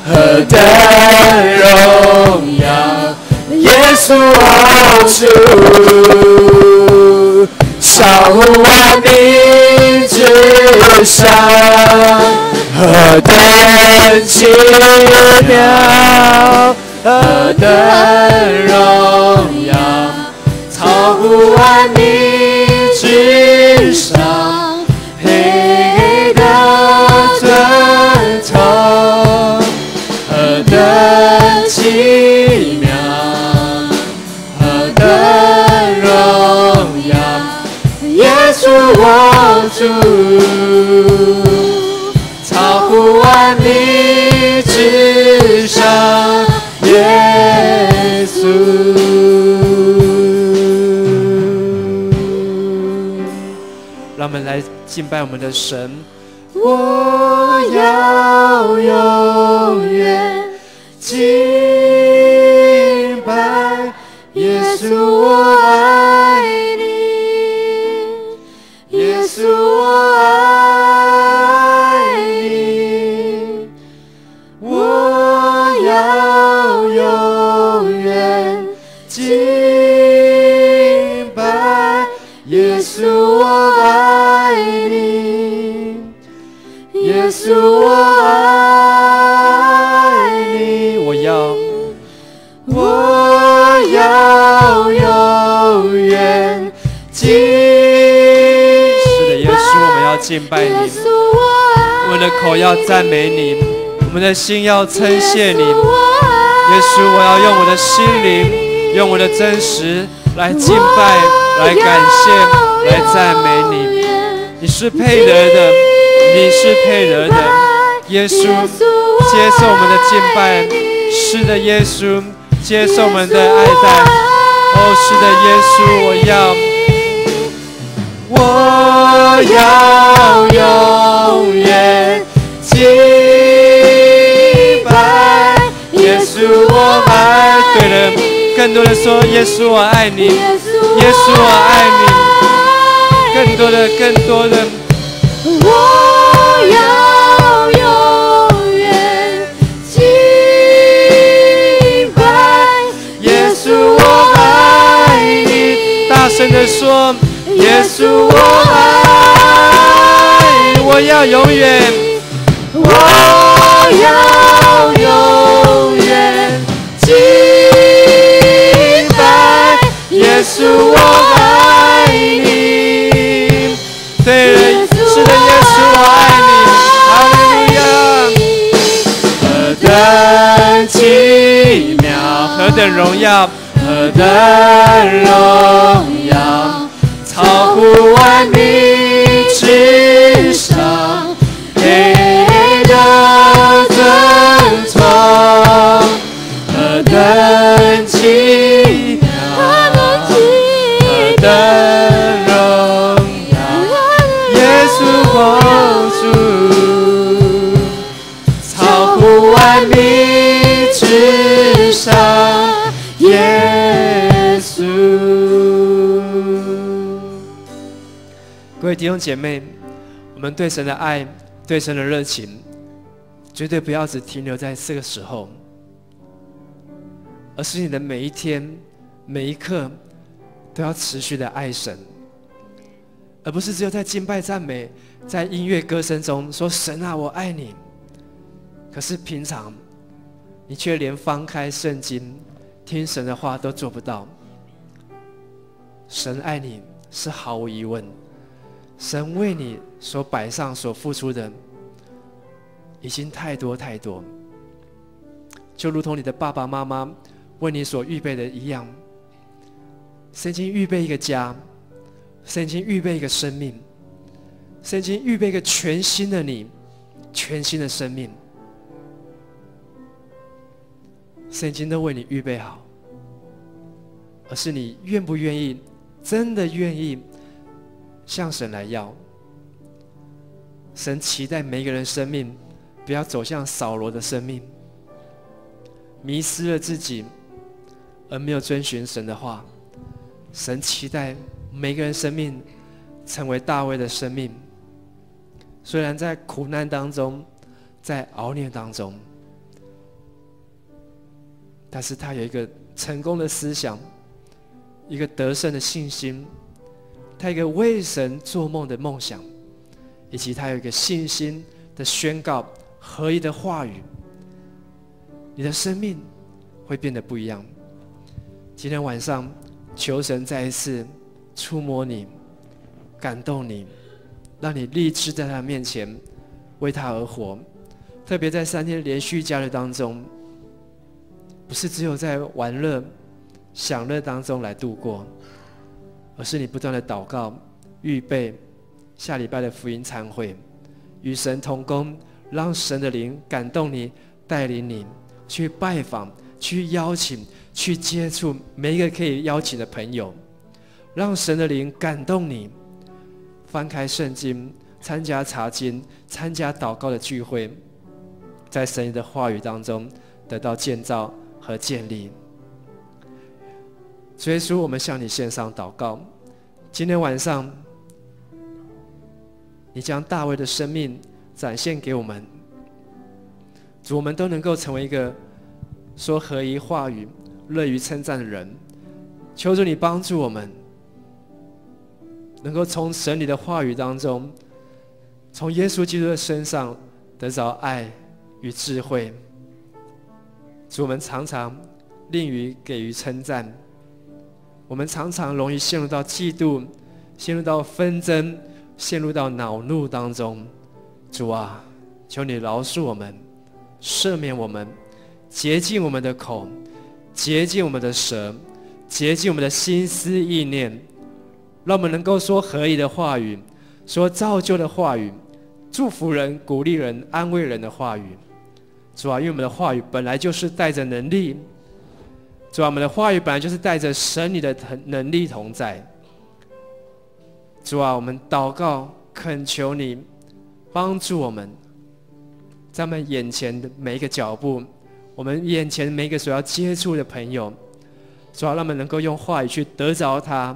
何等荣耀，耶稣我主，超乎万民之上，何等奇妙，何等荣耀，超乎万民之上，配得尊崇，何等奇妙，何等荣耀，耶稣我主，超乎万民之上，耶稣。让我们来敬拜我们的神。我要永远敬拜耶稣，我爱你，耶稣我爱你，我要永远敬拜耶稣，我爱你，耶稣我爱你，我要永远敬。是的，耶稣，我们要敬拜你，我们的口要赞美你，我们的心要称谢你。耶稣，我要用我的心灵，用我的真实来敬拜，来感谢，来赞美你。你是配得的，你是配得的。耶稣，接受我们的敬拜。是的，耶稣，接受我们的爱戴。哦，是的，耶稣，我要永远敬拜耶稣，我爱你。对了，更多的说，耶稣，我爱你，耶稣，我爱你。更多的，我要永远敬拜耶稣，我爱你。大声的说，耶稣我爱你，我要永远，我要永远敬拜耶稣，我爱你。对了，是的，耶稣，我爱你，哈利路亚。何等奇妙，何等荣耀，何等荣耀，超乎万民之上，配得尊崇，何等奇妙，何等荣耀，耶稣我主，超乎万民之各位弟兄姐妹，我们对神的爱、对神的热情，绝对不要只停留在这个时候，而是你的每一天、每一刻都要持续的爱神，而不是只有在敬拜赞美、在音乐歌声中说神啊，我爱你。可是平常你却连翻开圣经听神的话都做不到。神爱你是毫无疑问，神为你所摆上、所付出的已经太多太多，就如同你的爸爸妈妈为你所预备的一样。神已经预备一个家，神已经预备一个生命，神已经预备一个全新的你，全新的生命，神已经都为你预备好，而是你愿不愿意，真的愿意向神来要。神期待每一个人生命不要走向扫罗的生命，迷失了自己而没有遵循神的话。神期待每个人生命成为大卫的生命，虽然在苦难当中，在熬炼当中，但是他有一个成功的思想，一个得胜的信心，他有一个为神做梦的梦想，以及他有一个信心的宣告合一的话语。你的生命会变得不一样。今天晚上求神再一次触摸你，感动你，让你立志在他面前为他而活。特别在3天连续假日当中，不是只有在玩乐享乐当中来度过，而是你不断的祷告，预备下礼拜的福音餐会，与神同工，让神的灵感动你，带领你去拜访，去邀请，去接触每一个可以邀请的朋友，让神的灵感动你，翻开圣经，参加查经，参加祷告的聚会，在神的话语当中得到建造和建立。主耶稣，我们向你献上祷告。今天晚上你将大卫的生命展现给我们，主，我们都能够成为一个说合一话语、乐于称赞的人。求主你帮助我们，能够从神你的话语当中，从耶稣基督的身上得着爱与智慧。主，我们常常吝于给予称赞，我们常常容易陷入到嫉妒，陷入到纷争，陷入到恼怒当中。主啊，求你饶恕我们，赦免我们，洁净我们的口，洁净我们的舌，洁净我们的心思意念，让我们能够说合一的话语，说造就的话语，祝福人、鼓励人、安慰人的话语。主啊，因为我们的话语本来就是带着能力，主啊，我们的话语本来就是带着神你的能力同在。主啊，我们祷告恳求你帮助我们，在我们眼前的每一个脚步，我们眼前每一个所要接触的朋友，主啊，让我们能够用话语去得着他，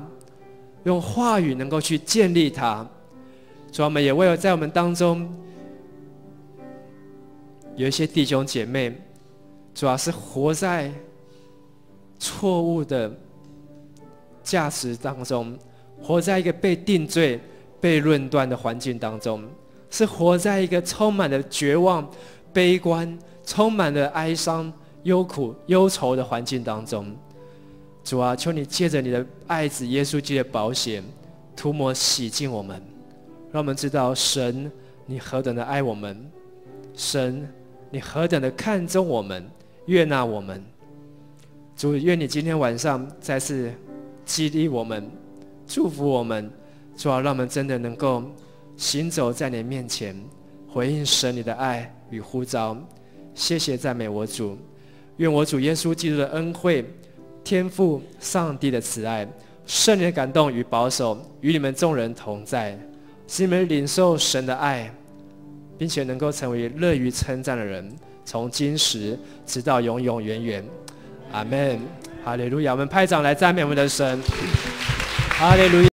用话语能够去建立他。主啊，我们也为了在我们当中有一些弟兄姐妹，主要是活在错误的价值当中，活在一个被定罪、被论断的环境当中，是活在一个充满了绝望、悲观、充满了哀伤、忧苦、忧愁的环境当中。主啊，求你借着你的爱子耶稣基督的宝血涂抹洗净我们，让我们知道神你何等的爱我们，神你何等的看重我们，悦纳我们。主，愿你今天晚上再次激励我们，祝福我们。主啊，让我们真的能够行走在你面前，回应神你的爱与呼召。谢谢赞美我主，愿我主耶稣基督的恩惠、天父上帝的慈爱、圣灵的感动与保守与你们众人同在，使你们领受神的爱，并且能够成为乐于称赞的人，从今时直到永永远远。阿们。哈利路亚！我们拍掌来赞美我们的神。哈利路亚！